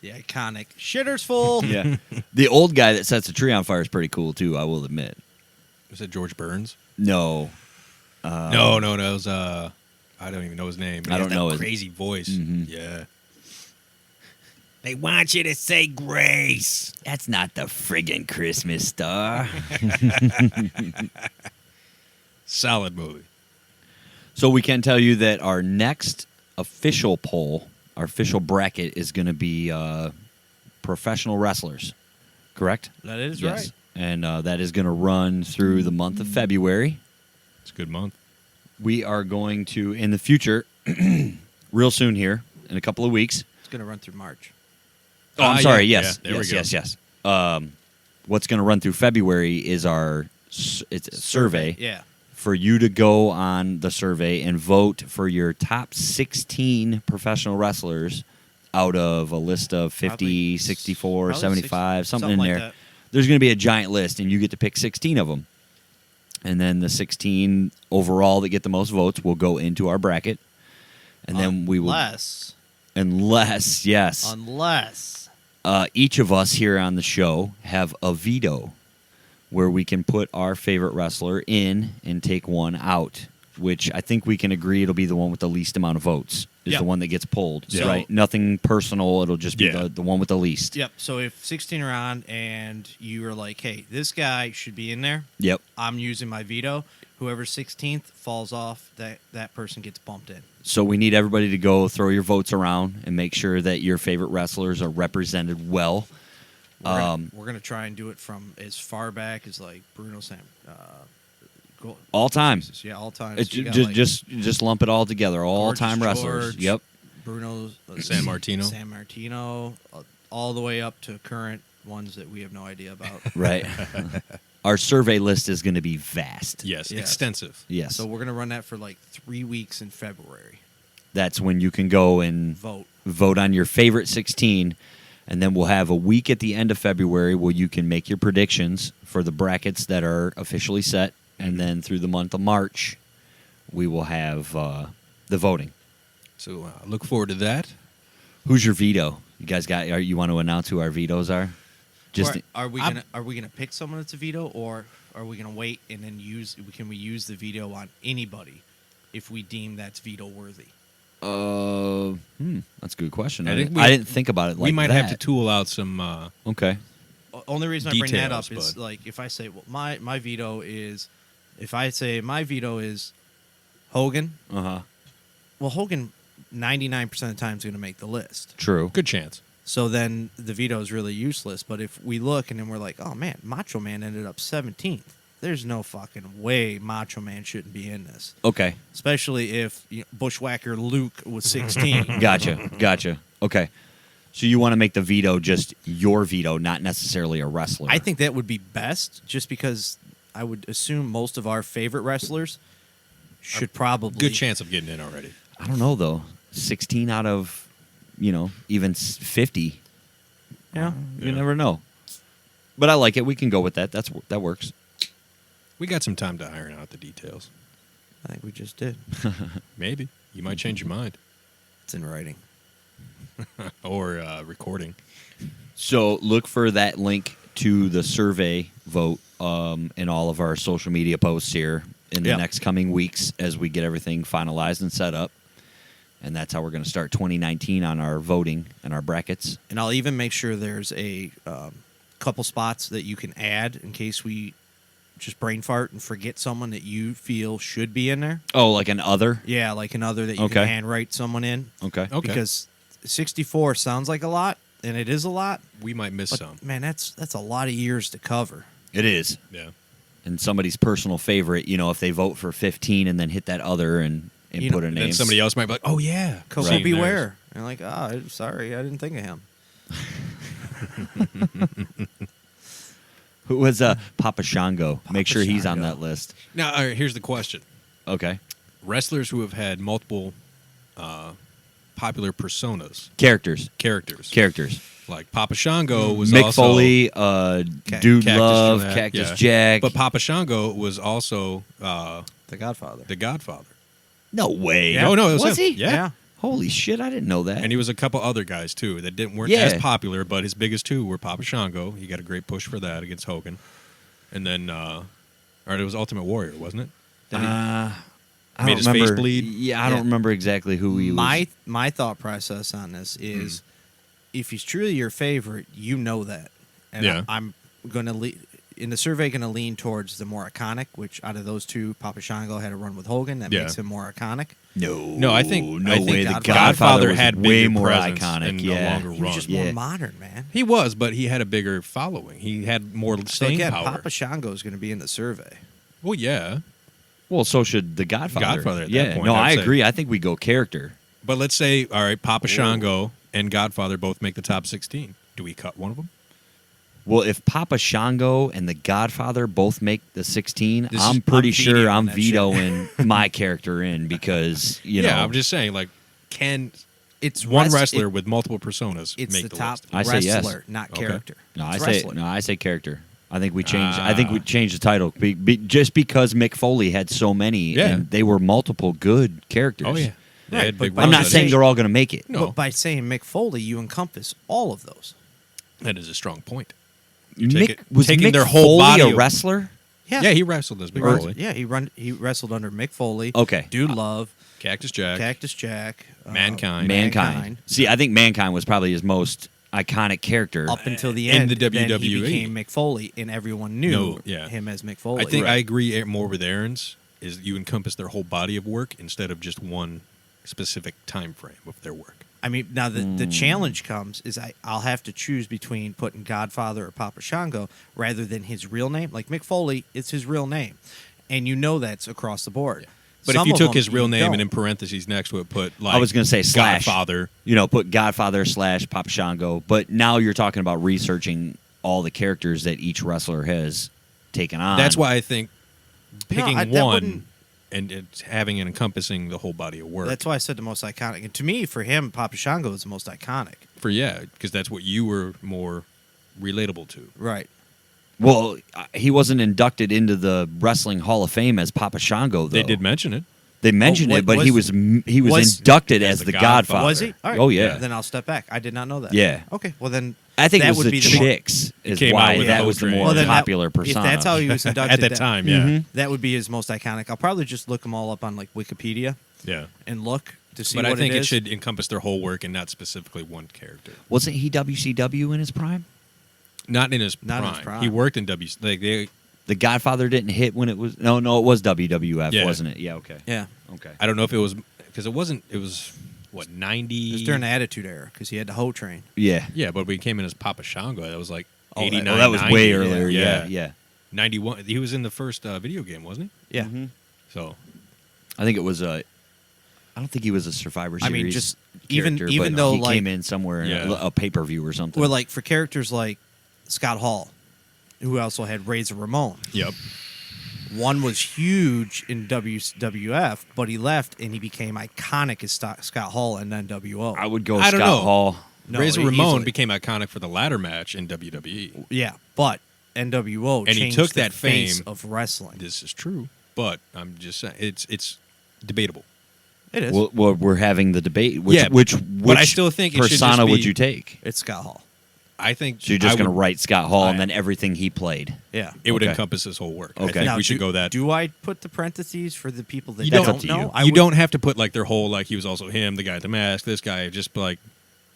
The iconic shitter's full. Yeah. The old guy that sets a tree on fire is pretty cool, too, I will admit. Was it George Burns? No. No. It was, I don't even know his name. But I he has don't know that his- crazy voice. Mhm. Yeah. They want you to say grace. That's not the friggin' Christmas star. Solid movie. So we can tell you that our next official poll, our official bracket, is going to be professional wrestlers. Correct? That is Yes. right. And that is going to run through the month of February. It's a good month. We are going to, in the future, real soon here, in a couple of weeks. It's going to run through March. Oh, I'm sorry. Yeah, Yes. yeah, there we yes, go. yes. What's going to run through February is it's a survey. Yeah. For you to go on the survey and vote for your top 16 professional wrestlers out of a list of 50, Probably 64, probably 75, something in like there. that. There's going to be a giant list, and you get to pick 16 of them. And then the 16 overall that get the most votes will go into our bracket. And then we will... Unless, yes. Each of us here on the show have a veto where we can put our favorite wrestler in and take one out, which I think we can agree it'll be the one with the least amount of votes is Yep. the one that gets pulled, Yeah. right? Nothing personal. It'll just be Yeah. the one with the least. Yep. So if 16 are on and you are like, hey, this guy should be in there, Yep. I'm using my veto. Whoever's 16th falls off, that person gets bumped in. So we need everybody to go throw your votes around and make sure that your favorite wrestlers are represented well. We're gonna try and do it from as far back as like Bruno Sam. All time. Jesus, yeah, all time. It's So you got, just lump it all together. All Gorgeous time wrestlers. George, Yep. Bruno San Martino. San Martino, all the way up to current ones that we have no idea about. Right. Our survey list is going to be vast. Yes, Yes. extensive. Yes. So we're gonna run that for like 3 weeks in February. That's when you can go and Vote. on your favorite 16, and then we'll have a week at the end of February where you can make your predictions for the brackets that are officially set, and then through the month of March, we will have the voting. So look forward to that. Who's your veto? You guys you want to announce who our vetoes are? Or are we gonna pick someone that's a veto, or are we gonna wait and then can we use the veto on anybody if we deem that's veto worthy? That's a good question. I I think didn't think about it like that. we might have to tool out some. Okay. Only reason I bring that up Details, is but- like if I say my veto is, if I say my veto is Hogan, Uh-huh. well Hogan 99% of the time is going to make the list. True. Good chance. So then the veto is really useless. But if we look and then we're like, oh man, Macho Man ended up 17th. There's no fucking way Macho Man shouldn't be in this. Okay. Especially if Bushwhacker Luke was 16. Gotcha. Okay. So you want to make the veto just your veto, not necessarily a wrestler. I think that would be best, just because I would assume most of our favorite wrestlers should probably Good chance of getting in already. I don't know though. 16 out of, even 50. Yeah. You never know. But I like it. We can go with that. That works. We got some time to iron out the details. I think we just did. Maybe you might change your mind It's in writing. or recording. So look for that link to the survey vote in all of our social media posts here in the Yeah. next coming weeks as we get everything finalized and set up. And that's how we're going to start 2019 on our voting and our brackets. And I'll even make sure there's a couple spots that you can add in case we just brain fart and forget someone that you feel should be in there. Oh, like an other? Yeah, like another that you Okay. can handwrite someone in. Okay. Okay. Because 64 sounds like a lot, and it is a lot. We might miss But some. man, that's a lot of years to cover. It is. Yeah. And somebody's personal favorite, if they vote for 15 and then hit that other and put a And name. then somebody else might be like, "Oh yeah, Coco Right. Beware. And like, sorry, I didn't think of him. Who was Papa Shango? Make sure he's on Shango. that list. Now, here's the question: Okay. wrestlers who have had multiple popular personas, Characters. Like Papa Shango was Mick also Foley, Dude Cactus Love, Jack, Cactus yeah. Jack. But Papa Shango was also The Godfather. the Godfather. No way. No, it was Was him. he? Yeah. Holy shit, I didn't know that. And he was a couple other guys too that weren't Yeah. as popular, but his biggest two were Papa Shango. He got a great push for that against Hogan, and then it was Ultimate Warrior, wasn't it? I Made don't his remember. face bleed? Yeah, I don't remember exactly who he was. My thought process on this is, if he's truly your favorite, you know that, and Yeah. I'm gonna in the survey going to lean towards the more iconic. Which out of those two, Papa Shango had a run with Hogan that Yeah. makes him more iconic. No, I think way. Godfather The Godfather was had way bigger more presence iconic. and a Yeah. longer He was run. just Yeah. more modern, man. He was, but he had a bigger following. He had more So staying again, power. Papa Shango is going to be in the survey. Well, yeah, Well, so should the Godfather. Godfather at that yeah, point, no, I'd I say. agree. I think we go character. but let's say, all right, Papa Shango and Godfather both make the top 16. Do we cut one of them? Well, if Papa Shango and the Godfather both make the 16, This I'm is- pretty I'm sure I'm vetoing vetoing my character in because, you know. I'm just saying, like, can It's one wrestler with multiple personas It's make the the top list? I say yes. wrestler, not Okay. character. No, It's I say character. I think we change. Ah. I think we change the title just because Mick Foley had so many, Yeah. and they were multiple good characters. Oh yeah, They Right, had but big by I'm not runs. saying they're all going to make it. No. But by saying Mick Foley, you encompass all of those. that is a strong point. Was taking Mick their whole Foley body a of- wrestler? Yeah, he wrestled as Big Or- Foley. Yeah, he wrestled under Mick Foley. Okay. Dude Love, Cactus Jack. Cactus Jack, Mankind. Mankind. See, I think Mankind was probably his most iconic character. Up until the In end, the then he WWE. became Mick Foley, and everyone knew No, yeah. him as Mick Foley. I think I agree more with Aaron's. Is you encompass their whole body of work instead of just one specific time frame of their work. I mean, now the challenge comes is I'll have to choose between putting Godfather or Papa Shango rather than his real name. Like Mick Foley, it's his real name, and you know that's across the board. But Some if you of took them his real you name and don't. in parentheses next to it put like I was going to say slash. Godfather. You know, put Godfather / Papa Shango. But now you're talking about researching all the characters that each wrestler has taken on. That's why I think picking that one wouldn't- and it's having and encompassing the whole body of work. That's why I said the most iconic. And to me, for him, Papa Shango is the most iconic. because that's what you were more relatable to. Right. Well, he wasn't inducted into the Wrestling Hall of Fame as Papa Shango, though. They did mention it. They mentioned what it, but was- he was was- inducted as as the the Godfather. Godfather. Was he? All right. Oh yeah. Then I'll step back. I did not know that. Yeah. Okay. Well, then I think that it was would the be the more- Chicks is came out why with that a was the whole more train. Well, then that- popular persona. If that's how he was inducted At that time, yeah. that would be his most iconic. I'll probably just look them all up on like Wikipedia Yeah. and look to see But what I think it it is. should encompass their whole work and not specifically one character. Wasn't he WCW in his prime? Not in his Not prime. in his prime. He worked in they The Godfather didn't hit when it was. No, it was WWF, Yeah. wasn't it? Yeah. Okay. Yeah. Okay. I don't know if it was because it wasn't. It was what 90. It was during the Attitude Era because he had the Ho Train. Yeah. Yeah, but we came in as Papa Shango. That was like Oh, that- 89. Oh, that was 90. way earlier. Yeah. 91. He was in the first video game, wasn't Yeah. Mm-hmm. he? So I think it was a. I don't think he was a Survivor I Series. mean, just even character, but though he like came in somewhere in Yeah. a pay per view or something. or like for characters like Scott Hall, who also had Razor Ramon. yep. One was huge in WWF, but he left and he became iconic as Scott Hall in NWO. I would go I don't Scott know. Hall. No, Razor Ramon easily. became iconic for the ladder match in WWE. Yeah, but NWO And he changed took the that face fame. of wrestling. This is true, but I'm just saying it's debatable. It is. Well, we're having the debate. Which, Yeah, which but I still think it should just persona would be- you take? It's Scott Hall. I think So you're just I going to would- write Scott Hall and I- then everything he played. Yeah. It would Okay. encompass his whole work. I Okay. think Now, we should go that. Do I put the parentheses for the people that You That's don't up to know? you. I You would- don't have to put like their whole like he was also him, the guy at the mask, this guy. Just like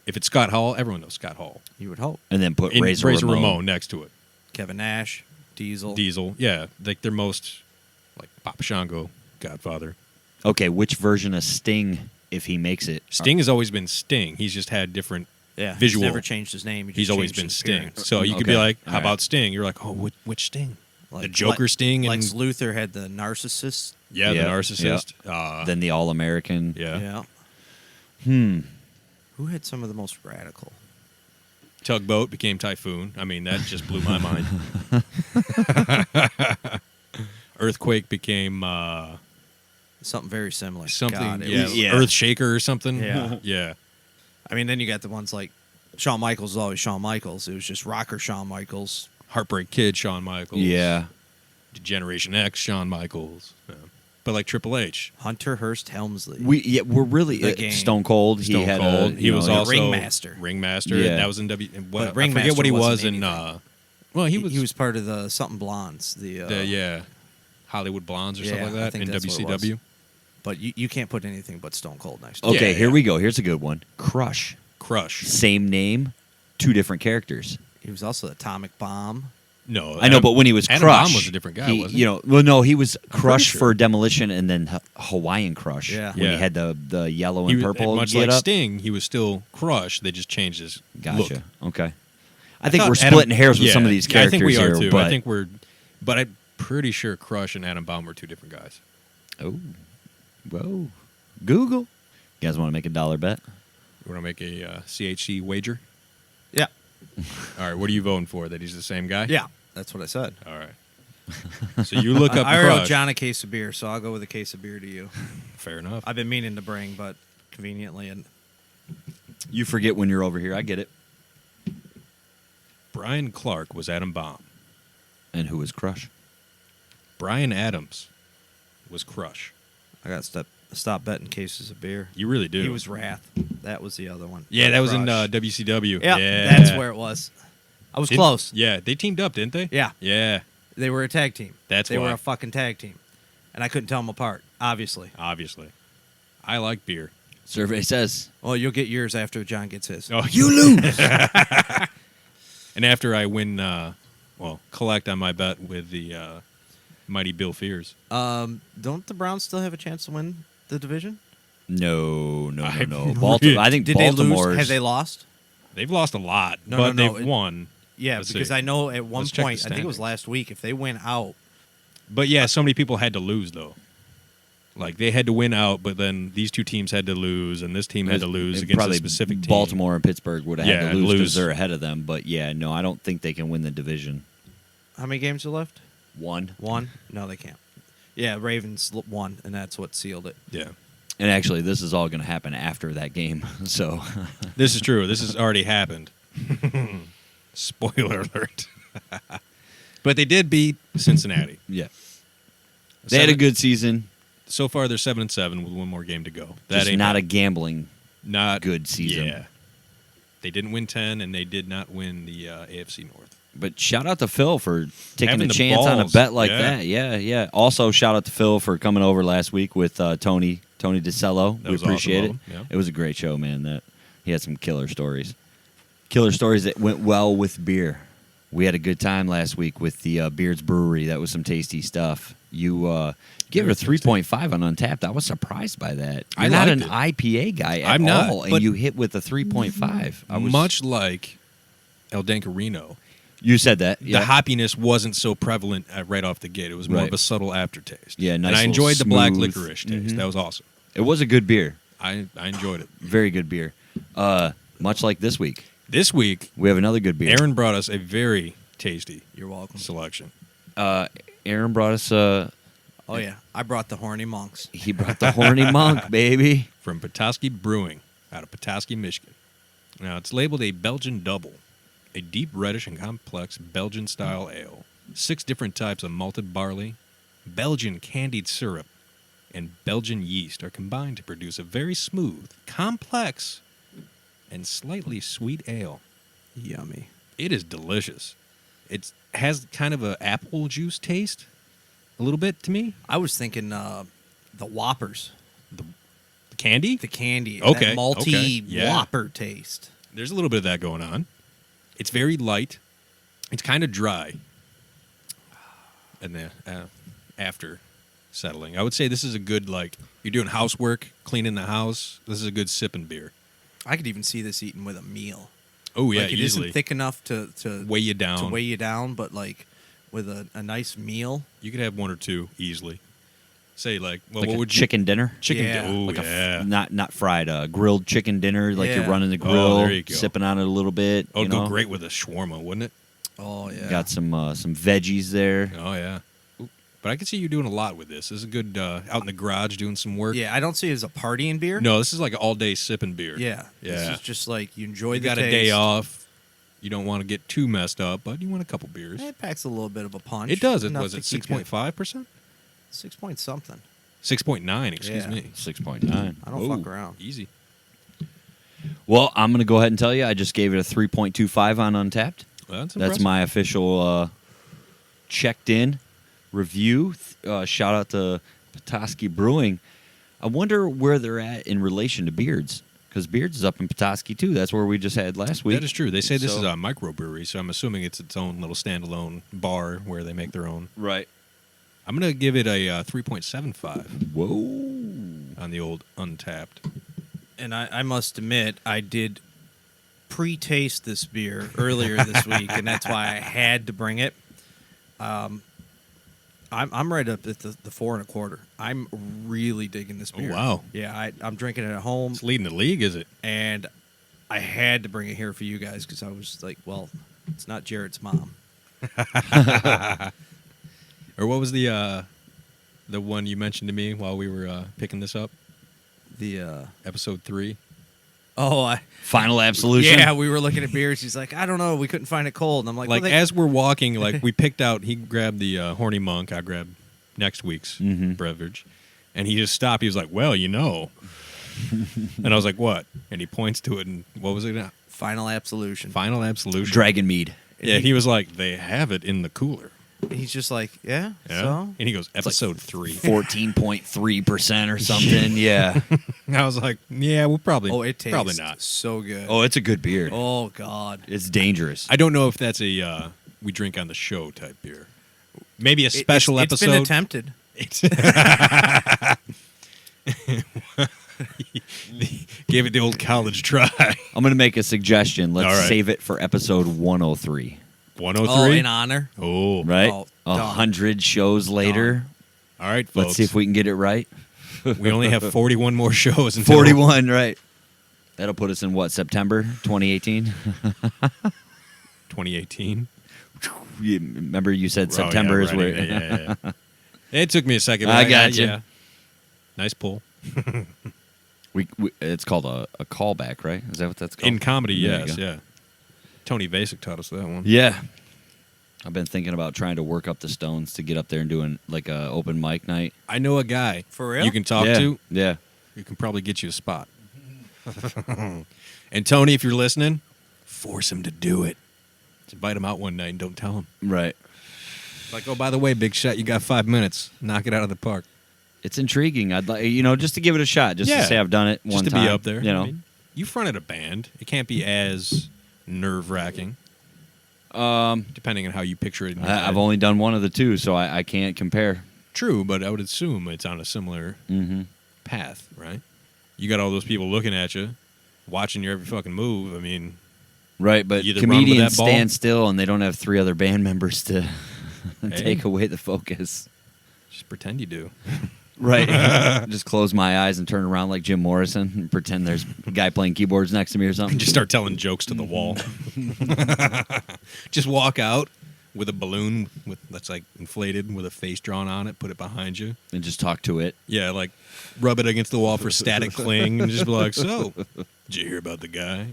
if it's Scott Hall, everyone knows Scott Hall. You would hope. And then put In Razor Ramon. next to it. Kevin Nash, Diesel. Diesel, yeah, like they're most like Papa Shango, Godfather. Okay, which version of Sting, if he makes it? Sting has always been Sting. He's just had different Yeah. visual. He's never changed his name. He He's just always changed been his Sting. appearance. So you could be Okay. like, how All right. about Sting? You're like, oh, which Sting? Like- the Joker like- Sting and Lex Luthor had the narcissist. yeah, Yeah, the narcissist. Then the All American. Yeah. Who had some of the most radical? Tugboat became Typhoon. I mean, that just blew my mind. Earthquake became Something very similar. Something, God, it yeah, was- Yeah. Earth Shaker or something. Yeah. Yeah. I mean, then you got the ones like Shawn Michaels is always Shawn Michaels. It was just rocker Shawn Michaels. Heartbreak Kid, Shawn Michaels. Yeah. Generation X, Shawn Michaels. Yeah. But like Triple H. Hunter Hearst Helmsley. We're really The Game. Stone Cold. Stone he had Cold. He was also Ringmaster. Ringmaster. Yeah. That was in W. And what, But I forget what he Ringmaster was wasn't in. anything. Well, he was part of the something Blondes. the Hollywood Blondes or something Yeah, like I that think in that's what it was. WCW. But you can't put anything but Stone Cold next to it. Okay, Yeah, here yeah. we go. Here's a good one. Crush. Crush. Same name, 2 different characters. He was also Atomic Bomb. No, I know, but when he was Adam Crush, Bomb was a different guy, wasn't he? You know, well, no, he was Crush sure. for Demolition and then Hawaiian Crush. Yeah. when Yeah. he had the yellow He and was, purple much get like up. Sting, he was still Crush. They just changed his Gotcha. look. Okay. I think thought we're Adam- splitting hairs with yeah, some of these yeah, characters I think we here, are too. but I think but I'm pretty sure Crush and Adam Bomb were 2 different guys. oh, whoa, Google. You guys want to make a dollar bet? You want to make a CHC wager? Yeah. All right, what are you voting for? That he's the same guy? Yeah, that's what I said. All right. So you look up I wrote Crush. John a case of beer, so I'll go with a case of beer to you. Fair enough. I've been meaning to bring, but conveniently, and You forget when you're over here. I get it. Brian Clark was Adam Bomb. And who was Crush? Brian Adams was Crush. I got to stop betting cases of beer. You really do. He was Wrath. That was the other one. Yeah, that was in Crush. WCW. Yeah, Yeah, that's where it was. I was Didn't- close. Yeah, they teamed up, didn't they? Yeah. Yeah, They were a tag team. That's they why. were a fucking tag team, and I couldn't tell them apart. Obviously. obviously. I like beer. Survey says. Well, you'll get yours after John gets his. Oh, you lose. And after I win, collect on my bet with the mighty Bill Fears. Don't the Browns still have a chance to win the division? No. I Baltimore. I think Did they Baltimore's. lose? Have they lost? They've lost a lot, No, but no, they've won. Yeah, Let's because see. I know at one Let's check the point, I think it was standings. last week, if they went out, But yeah, so many people had to lose though. Like they had to win out, but then these 2 teams had to lose, and this team had to lose It against probably a specific team. Baltimore and Pittsburgh would have Yeah, had to lose because lose. they're ahead of them. But yeah, no, I don't think they can win the division. how many games are left? 1. One? No, they can't. Yeah, Ravens won, and that's what sealed it. Yeah, And actually, this is all going to happen after that game. So this is true. This has already happened. Spoiler alert. But they did beat Cincinnati. yeah, they had a good season. So far, they're 7-7 with 1 more game to go. That Just ain't not a bad. gambling. not good season. Yeah, they didn't win 10, and they did not win the AFC North. But shout out to Phil for taking Having a the chance on a balls. bet like Yeah. that. Yeah. Also, shout out to Phil for coming over last week with Tony DeCello. That We was appreciate awesome it. of him, yeah. It was a great show, man. That he had some killer stories. Killer stories that went well with beer. We had a good time last week with the Beards Brewery. That was some tasty stuff. You gave it a 3.5 on Untappd. I was surprised by that. I You're not liked an it. IPA guy at I'm not, all, and but- you hit with a 3.5. I was Much like El Dancarino, You said that. the Yeah. hoppiness wasn't so prevalent right off the gate. It was more Right. of a subtle aftertaste. Yeah, nice and I little enjoyed the black smooth- licorice taste. Mhm. That was awesome. It was a good beer. I enjoyed it. Very good beer. Much like this week, This week, we have another good beer. Aaron brought us a very tasty You're welcome. selection. Aaron brought us. Oh, yeah. I brought the Horny Monks. He brought the Horny Monk, baby. From Petoskey Brewing out of Petoskey, Michigan. Now, it's labeled a Belgian Double, a deep reddish and complex Belgian-style ale. 6 different types of malted barley, Belgian candied syrup, and Belgian yeast are combined to produce a very smooth, complex, and slightly sweet ale. Yummy. It is delicious. It has kind of an apple juice taste, a little bit to me. I was thinking the Whoppers. The candy? The candy. Okay, That malty okay, yeah. Whopper taste. There's a little bit of that going on. It's very light. It's kind of dry. And then after settling, I would say this is a good, like, you're doing housework, cleaning the house. This is a good sipping beer. I could even see this eaten with a meal. Oh, yeah, like it easily. isn't thick enough to Weigh you down. to weigh you down, but like with a nice meal. You could have 1 or 2 easily. Say, like, well, Like what a would chicken dinner. Chicken Yeah. Oh, Like yeah. not fried, grilled chicken dinner. Like you're Yeah. running the Oh, grill, there you go. sipping on it a little bit. Oh, you it'd know? go great with a shawarma, wouldn't it? Oh yeah. Got some veggies there. Oh, yeah. But I can see you doing a lot with this. This is a good out in the garage doing some work. Yeah, I don't see it as a partying beer. No, this is like an all-day sipping beer. Yeah. Yeah. This is just like you enjoy You the got a taste. day off. You don't want to get too messed up, but you want a couple beers. It packs a little bit of a punch. It does. It Enough was to it keep you- 6.5%? 6 point something. 6.9, excuse Yeah. me. 6.9. I don't fuck around. Easy. Well, I'm going to go ahead and tell you, I just gave it a 3.25 on Untappd. Well, that's That's impressive. my official checked in review. Shout out to Petoskey Brewing. I wonder where they're at in relation to Beards, because Beards is up in Petoskey too. That's where we just had last week. That is true. They say this So- is a microbrewery, so I'm assuming it's its own little standalone bar where they make their own. Right. I'm going to give it a 3.75 Whoa. on the old Untappd. And I must admit, I did pre-taste this beer earlier this week, and that's why I had to bring it. I'm right up at the 4 1/4. I'm really digging this beer. wow. Yeah, I'm drinking it at home, It's leading the league, is it? and I had to bring it here for you guys because I was like, well, it's not Jared's mom. Or what was the one you mentioned to me while we were picking this up? The Episode 3. Final absolution. Yeah, we were looking at beers. He's like, I don't know, we couldn't find it cold. And I'm like, Like, well, they- as we're walking, like, we picked out, he grabbed the Horny Monk. I grabbed next week's beverage. And he just stopped. He was like, well, you know. And I was like, what? And he points to it, and what was it now? Final Absolution. Final Absolution. Dragon Mead. Yeah, he was like, they have it in the cooler. He's just like, yeah, Yeah. so? And he goes, episode 3. 14.3% or something. Yeah. I was like, yeah, we'll probably. Oh, it tastes probably not. so good. Oh, it's a good beer. Oh, God. It's dangerous. I don't know if that's a we drink on the show type beer. Maybe a It- special it's episode. been attempted. Gave it the old college try. I'm going to make a suggestion. Let's All right. save it for episode 103. 103. Oh, in honor. Oh, Right? Oh, 100 shows later. all right, folks. Let's see if we can get it right. We only have 41 more shows until 41, right. That'll put us in what, September 2018? 2018. Remember you said Oh, September yeah, is right. where. Yeah. It took me a second. But I got you. Yeah. Nice pull. we it's called a callback, right? Is that what that's called? In comedy, There you yes, go. yeah. Tony Vasic taught us that one. Yeah. I've been thinking about trying to work up the Stones to get up there and doing like a open mic night. I know a guy For real? you can talk yeah. to. Yeah. You can probably get you a spot. And Tony, if you're listening, force him to do it. Just invite him out one night and don't tell him. Right. Like, oh, by the way, big shot, you got 5 minutes. Knock it out of the park. It's intriguing. I'd like, just to give it a shot, just Yeah. to say I've done it Just one to time. be up there. You know. I mean, you fronted a band. It can't be as nerve-wracking, depending on how you picture it. In your I've head. only done one of the two, so I can't compare. True, but I would assume it's on a similar Mm-hmm. path, right? You got all those people looking at you, watching your every fucking move. I mean, Right, but You either run with comedians that ball- stand still and they don't have 3 other band members to Hey. take away the focus. just pretend you do. Right. Just close my eyes and turn around like Jim Morrison and pretend there's a guy playing keyboards next to me or something. Just start telling jokes to the wall. Just walk out with a balloon that's like inflated with a face drawn on it. Put it behind you. And just talk to it. Yeah, like rub it against the wall for static cling, and just be like, "So, did you hear about the guy?"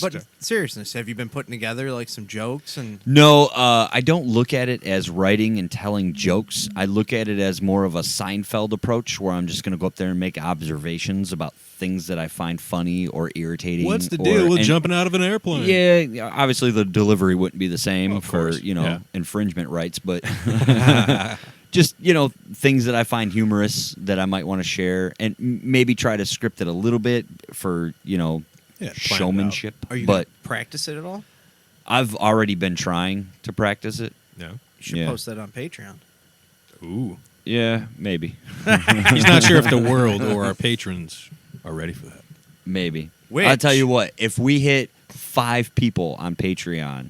But seriousness, have you been putting together like some jokes and No, I don't look at it as writing and telling jokes. I look at it as more of a Seinfeld approach where I'm just going to go up there and make observations about things that I find funny or irritating. what's the deal with and- jumping out of an airplane? Yeah, obviously the delivery wouldn't be the same Of for, course, yeah. infringement rights, but just, things that I find humorous that I might want to share and maybe try to script it a little bit for, Yeah, plan it out. showmanship. are you But gonna practice it at all? I've already been trying to practice it. No. You should Yeah. post that on Patreon. Ooh. Yeah, maybe. He's not sure if the world or our patrons are ready for that. Maybe. Which- I'll tell you what, if we hit 5 people on Patreon,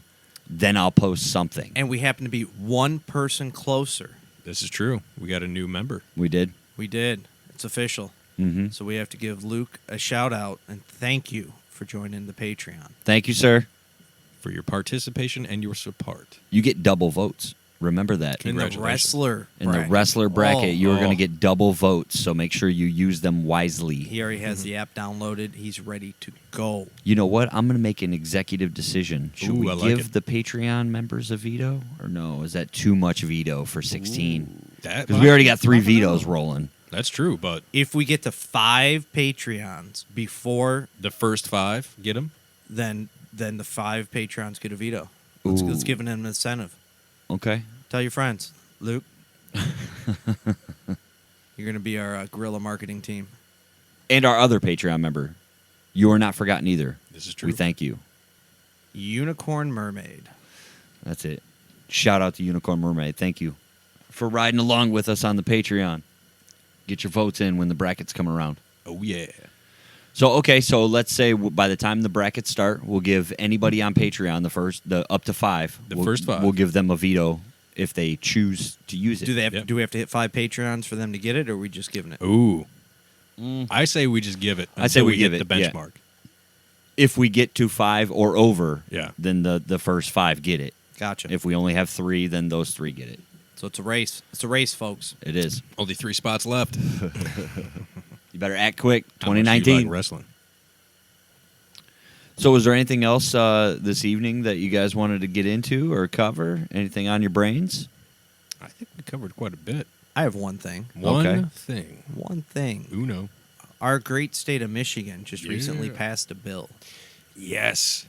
then I'll post something. And we happen to be one person closer. This is true. We got a new member. We did. We did. It's official. Mm-hmm. So we have to give Luke a shout out and thank you for joining the Patreon. Thank you, sir. For your participation and your support. You get double votes, Remember that. In the wrestler In the bracket. wrestler bracket, you are going Oh. to get double votes, so make sure you use them wisely. He already has the app downloaded. He's ready to go. You know what? I'm going to make an executive decision. Should Ooh, we I like give it. the Patreon members a veto, or no? Is that too much veto for 16? That Because we already got I 3 don't know. vetoes rolling. That's true, but If we get to 5 Patreons before, the first 5 get them. then the 5 Patreons get a veto. Let's give them an incentive. Okay. Tell your friends, Luke. You're going to be our guerrilla marketing team. And our other Patreon member, you are not forgotten either. This is true. We thank you. Unicorn Mermaid. That's it. Shout out to Unicorn Mermaid. Thank you for riding along with us on the Patreon. Get your votes in when the brackets come around. Oh yeah. So let's say by the time the brackets start, we'll give anybody on Patreon the up to 5. The first 5. We'll give them a veto if they choose to use it. Yep. Do we have to hit 5 Patreons for them to get it, or are we just giving it? Ooh. I say we just give it. I say until we give hit it, the yeah. benchmark. If we get to 5 or over, Yeah. then the first 5 get it. Gotcha. If we only have 3, then those 3 get it. So it's a race. It's a race, folks. It is. Only 3 spots left. You better act quick. How much do you 2019. like wrestling. So was there anything else this evening that you guys wanted to get into or cover? Anything on your brains? I think we covered quite a bit. I have one thing. One thing. One thing. Uno. Our great state of Michigan just recently Yeah. passed a bill Yes.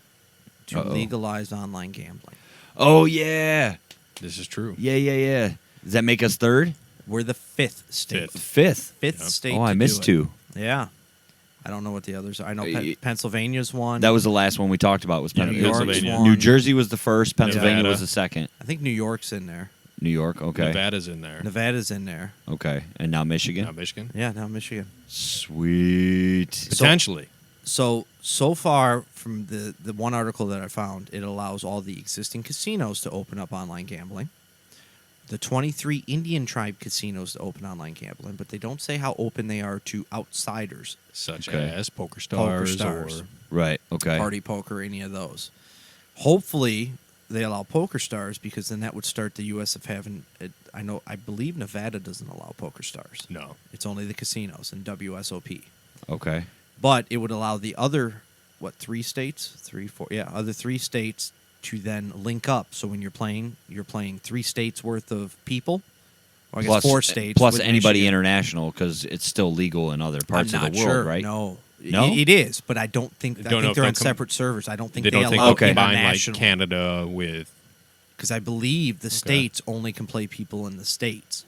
to Uh-oh. legalize online gambling. Oh, yeah. This is true. Yeah. Does that make us 3rd? We're the 5th state. 5th? Fifth Yep. state. Oh, I to missed do 2. it. Yeah. I don't know what the others are. I know Uh, Pennsylvania's one. That was the last one we talked about. Was Yeah, New Pennsylvania. York's Pennsylvania. one. New Jersey was the first. Pennsylvania Nevada. was the second. I think New York's in there. New York, okay. Nevada's in there. Nevada's in there. Okay. And now Michigan? Not Michigan. Yeah, now Michigan. Sweet. Potentially. So far from the one article that I found, it allows all the existing casinos to open up online gambling. The 23 Indian tribe casinos to open online gambling, but they don't say how open they are to outsiders, Such Okay. as Poker Stars, Stars. or Right, okay. party poker, any of those. Hopefully, they allow Poker Stars because then that would start the U.S. of having. I believe Nevada doesn't allow Poker Stars. no. It's only the casinos and WSOP. Okay. But it would allow the other, 3 states? 3, 4, yeah, other 3 states to then link up. So when you're playing 3 states worth of people. Or I guess 4 states. Plus with anybody Michigan. international because it's still legal in other parts I'm of not the world, sure. right? No. No? It is, but I don't think, Don't know if they're they'll on come- separate servers. I don't think They they don't think allow they'll combine like international. Canada with. Because I believe the states only can play people in the states.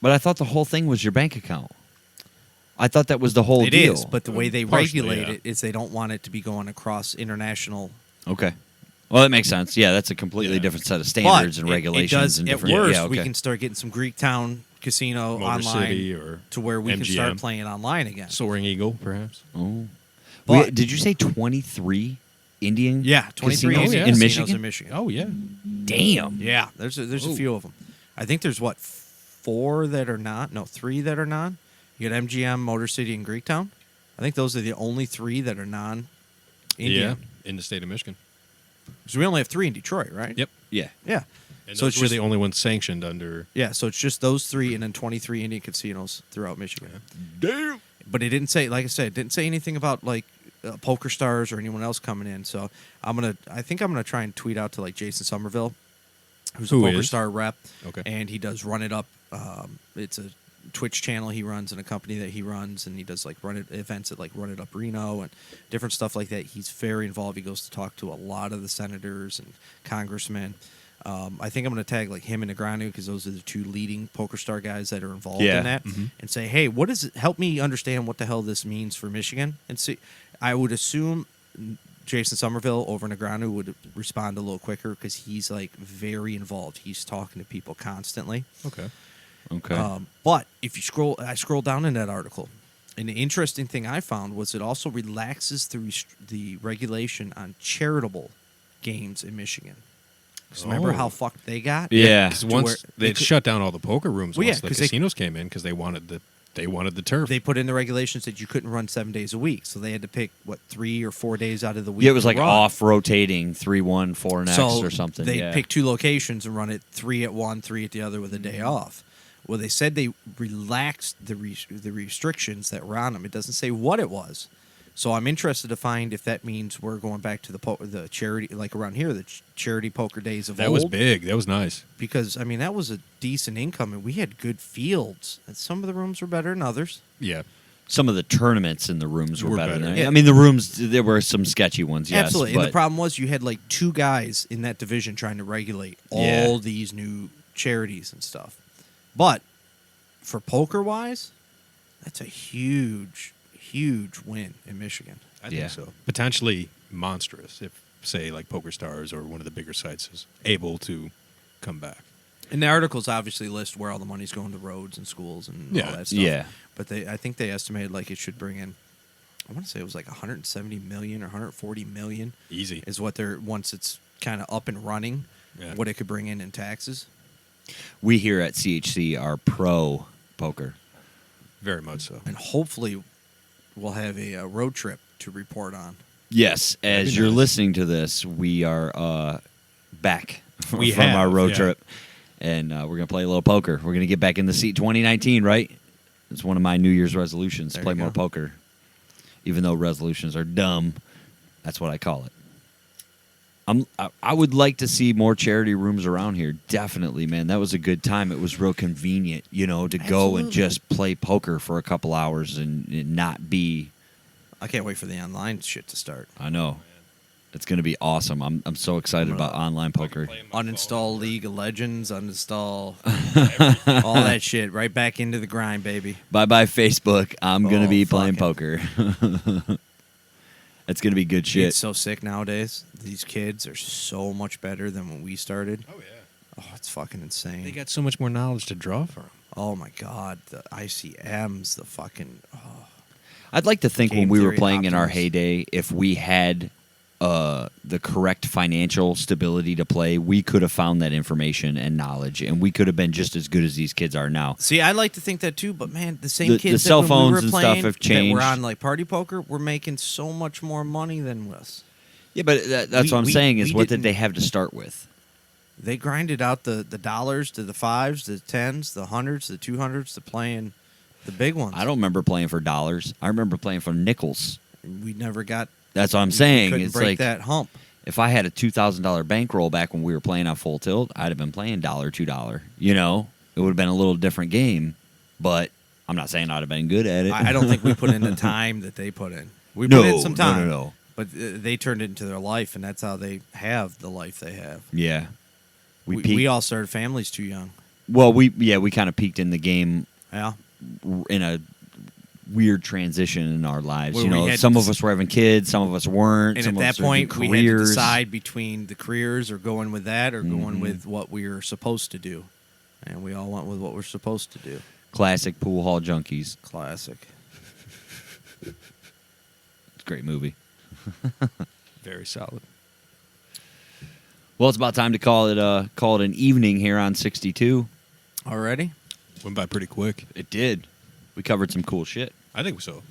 But I thought the whole thing was your bank account. I thought that was the whole It deal. is, but the way they Partially, regulate yeah. it is they don't want it to be going across international. Okay. Well, that makes sense. Yeah, that's a completely different set of standards and But regulations It does, and at different. worst, yeah, okay. we can start getting some Greektown casino Motor online City or to where we can start MGM. playing online again. Soaring Eagle, perhaps. Oh. But- Wait, did you say 23 Indian? Yeah, 23 casinos Indian in casinos Michigan. in Michigan. Oh yeah. Damn. Yeah, there's a Ooh. few of them. I think there's 4 that are not. No, 3 that are non. You got MGM, Motor City, and Greektown. I think those are the only 3 that are non-Indian. Yeah. In the state of Michigan. So we only have 3 in Detroit, right? Yep. Yeah. Yeah. And So those it's were just the only ones sanctioned under. yeah. So it's just those 3, and then 23 Indian casinos throughout Michigan. Damn. But it didn't say, like I said, it didn't say anything about like Poker Stars or anyone else coming in. So I think I'm gonna try and tweet out to like Jason Somerville, who's Who a Poker is? Star rep. Okay. And he does Run It Up. It's a Twitch channel he runs and a company that he runs, and he does like events at like Run It Up Reno and different stuff like that. He's very involved. He goes to talk to a lot of the senators and congressmen. I think I'm going to tag like him and Negranu because those are the 2 leading Poker Star guys that are involved Yeah. in that, and say, hey, what is it? Help me understand what the hell this means for Michigan. And see, I would assume Jason Somerville over Negranu would respond a little quicker because he's like very involved. He's talking to people constantly. Okay. Okay. But if you I scroll down in that article, and the interesting thing I found was it also relaxes the regulation on charitable games in Michigan. Because remember Oh. how fucked they got? Yeah. Because To once where they they could- shut down all the poker rooms Well, yeah, once the 'cause they- casinos came in because they wanted the They wanted the turf. They put in the regulations that you couldn't run 7 days a week, so they had to pick 3 or 4 days out of the week. Yeah, it was to like run. off rotating 3-1, 4 next So or something. they yeah. pick 2 locations and run it 3 at one, 3 at the other with a day off. Well, they said they relaxed the restrictions that were on them. It doesn't say what it was. So I'm interested to find if that means we're going back to the charity, like around here, the charity poker days of that old. was big. That was nice. Because, I mean, that was a decent income, and we had good fields. And some of the rooms were better than others. Yeah. Some of the tournaments in the rooms were Were better. better. Than Yeah. I mean, the rooms, there were some sketchy ones, yes. Absolutely. But And the problem was you had 2 guys in that division trying to regulate Yeah. all these new charities and stuff. But for poker-wise, that's a huge, huge win in Michigan. I Yeah. think so. Potentially monstrous if, say, like PokerStars or one of the bigger sites is able to come back. And the articles obviously list where all the money's going to roads and schools and Yeah. all that stuff. Yeah. But I think they estimated it should bring in, I want to say it was 170 million or 140 million Easy. is what they're, once it's kind of up and running, Yeah. what it could bring in taxes. we here at CHC are pro poker. Very much so. And hopefully we'll have a road trip to report on. Yes, as be you're nice. listening to this, we are back We from our have, road yeah. trip, and we're going to play a little poker. We're going to get back in the seat 2019, right? It's one of my New Year's resolutions, There play you more go. poker. Even though resolutions are dumb, that's what I call it. I would like to see more charity rooms around here. Definitely, man. That was a good time. It was real convenient, to go and Absolutely. just play poker for a couple hours and not be. I can't wait for the online shit to start. I know. It's going to be awesome. I'm so excited about online poker. Uninstall League of Legends, uninstall all that shit. Right back into the grind, baby. Bye-bye Facebook. I'm going to Oh, be playing fucking- poker. It's going to be good shit. It's so sick nowadays. These kids are so much better than when we started. Oh, yeah. Oh, it's fucking insane. They got so much more knowledge to draw from. Oh my god, the ICMs, the fucking. Oh. I'd like to think when Game we were theory playing in our options. heyday, if we had the correct financial stability to play, we could have found that information and knowledge, and we could have been just as good as these kids are now. See, I like to think that too, but man, the same The kids cell that when we phones were and stuff playing have that changed. were on party poker, we're making so much more money than us. Yeah, but that's what I'm We- saying is we what did didn't- they have to start with? They grinded out the dollars to the fives, the tens, the hundreds, the 200s, to playing the big ones. I don't remember playing for dollars. I remember playing for nickels. We never got. That's what I'm we saying. couldn't It's break like that hump. if I had a $2,000 bankroll back when we were playing on Full Tilt, I'd have been playing $1, $2. It would have been a little different game, but I'm not saying I'd have been good at it. I don't think we put in the time that they put in. We No, put in some time. no. But they turned it into their life, and that's how they have the life they have. Yeah, we We peaked. all started families too young. Well, we kind of peaked in the game Yeah. in a weird transition in our lives. Where we had Some to of us were having kids, some of us weren't. And some at of us that were point, doing we had to careers. decide between the careers or going with that or Mm-hmm. going with what we were supposed to do. And we all went with what we're supposed to do. Classic pool hall junkies. Classic. It's a great movie. Very solid. Well, it's about time to call it an evening here on 62. Already? Went by pretty quick. It did. We covered some cool shit. I think so.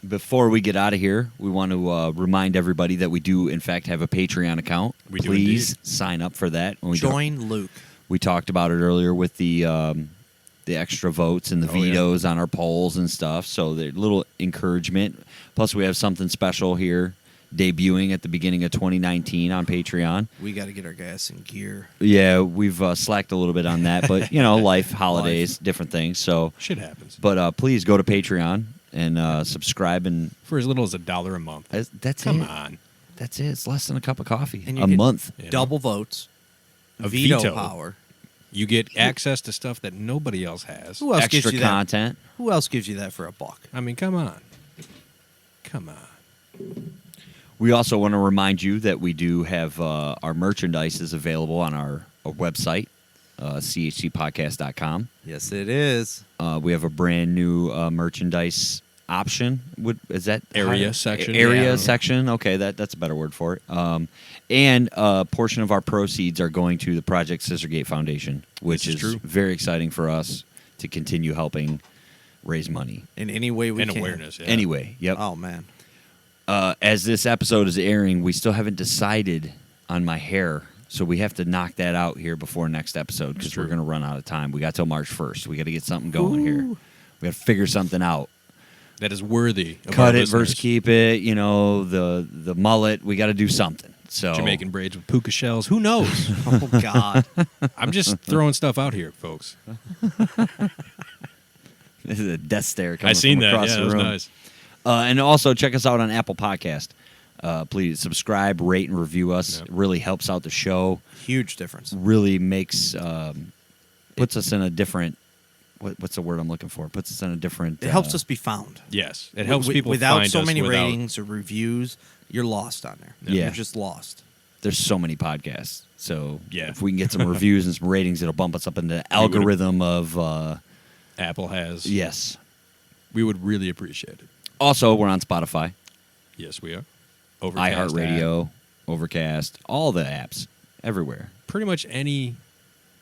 Before we get out of here, we want to remind everybody that we do, in fact, have a Patreon account. We do Please indeed. sign up for that. When we Join Luke. We talked about it earlier with the extra votes and the Oh, yeah. vetoes on our polls and stuff. So they're a little encouragement. Plus, we have something special here debuting at the beginning of 2019 on Patreon. We got to get our gas in gear. Yeah, we've slacked a little bit on that, but life, holidays, different things. So, Shit happens. but please go to Patreon and subscribe, and For as little as $1 a month. that's Come it. on. That's it. It's less than a cup of coffee And you a get month. Yeah. Double votes. A veto, veto. power. You get access to stuff that nobody else has. Who else gives Extra you that? content. Who else gives you that for $1? I mean, come on. Come on. We also want to remind you that we do have our merchandise is available on our website, chcpodcast.com. Yes, it is. We have a brand new merchandise option. Is that Area section? Area Yeah. section. Okay, that's a better word for it. And a portion of our proceeds are going to the Project Scissorgate Foundation, which This is is true. very exciting for us to continue helping raise money. In any way we And can. awareness. Yeah. Anyway, yep. Oh man. As this episode is airing, we still haven't decided on my hair, so we have to knock that out here before next episode because we're going to run out of time. We got till March 1st. We got to get something going here. We got to figure something out. That is worthy. Of Cut our it versus listeners. keep it. You know, the mullet. We got to do something. So Jamaican braids with puka shells. Who knows? Oh God. I'm just throwing stuff out here, folks. This is a death stare coming I seen from that. across Yeah, the that was room. nice. And also check us out on Apple Podcast. Please subscribe, rate, and review us. Yep. It really helps out the show. Huge difference. Really makes puts us in a different. What's the word I'm looking for? Puts us in a different. It helps us be found. Yes, it helps Wi- people without find so us many without- ratings or reviews. You're lost on there. Yeah. You're just lost. There's so many podcasts. So Yeah. if we can get some reviews and some ratings, it'll bump us up in the algorithm of. Apple has. Yes. We would really appreciate it. Also, we're on Spotify, Yes, we are. Overcast app. iHeartRadio, Overcast, all the apps, everywhere. Pretty much any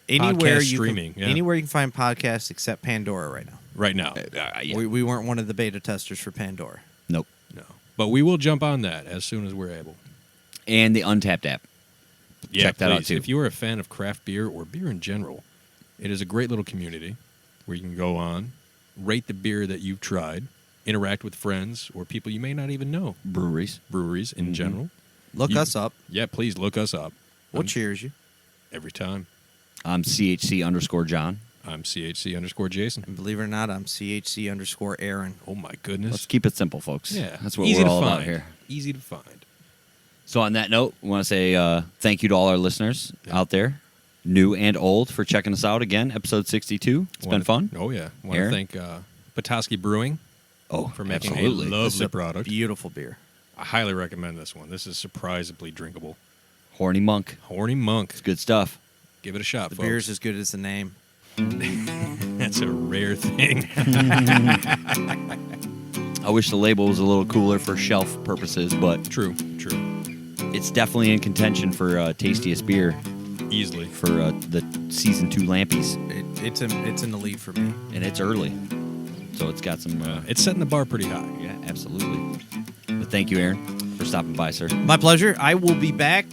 Anywhere Podcast you streaming, can, yeah. anywhere you can find podcasts except Pandora right now. right now. Yeah. We weren't one of the beta testers for Pandora. Nope. No. But we will jump on that as soon as we're able. And the Untappd app. Yeah, Check that out, please. too. If you are a fan of craft beer or beer in general, it is a great little community where you can go on, rate the beer that you've tried, interact with friends or people you may not even know. Breweries. Breweries in general. Look You- us up. Yeah, please look us up. We'll I'm- cheers you. Every time. I'm CHC_John. I'm CHC_Jason. And believe it or not, I'm CHC_Aaron. Oh my goodness. Let's keep it simple, folks. Yeah. That's what Easy we're to all find. about here. Easy to find. So on that note, we want to say thank you to all our listeners out there, new and old, for checking us out again. Episode 62. It's been fun. Oh, yeah. Want to Aaron? thank Petoskey Brewing Oh, for making absolutely. a This is lovely a product. Beautiful beer. I highly recommend this one. This is surprisingly drinkable. Horny Monk. Horny Monk. It's good stuff. Give it a shot, The folks. beer's as good as the name. That's a rare thing. I wish the label was a little cooler for shelf purposes, but True. it's definitely in contention for tastiest beer Easily. for the season 2 Lampies, It's in the lead for me. and it's early, so it's got some. It's setting the bar pretty high. Yeah, absolutely. But thank you, Aaron, for stopping by, sir. My pleasure. I will be back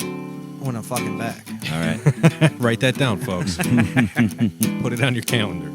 when I'm fucking back. All right. Write that down, folks. Put it on your calendar.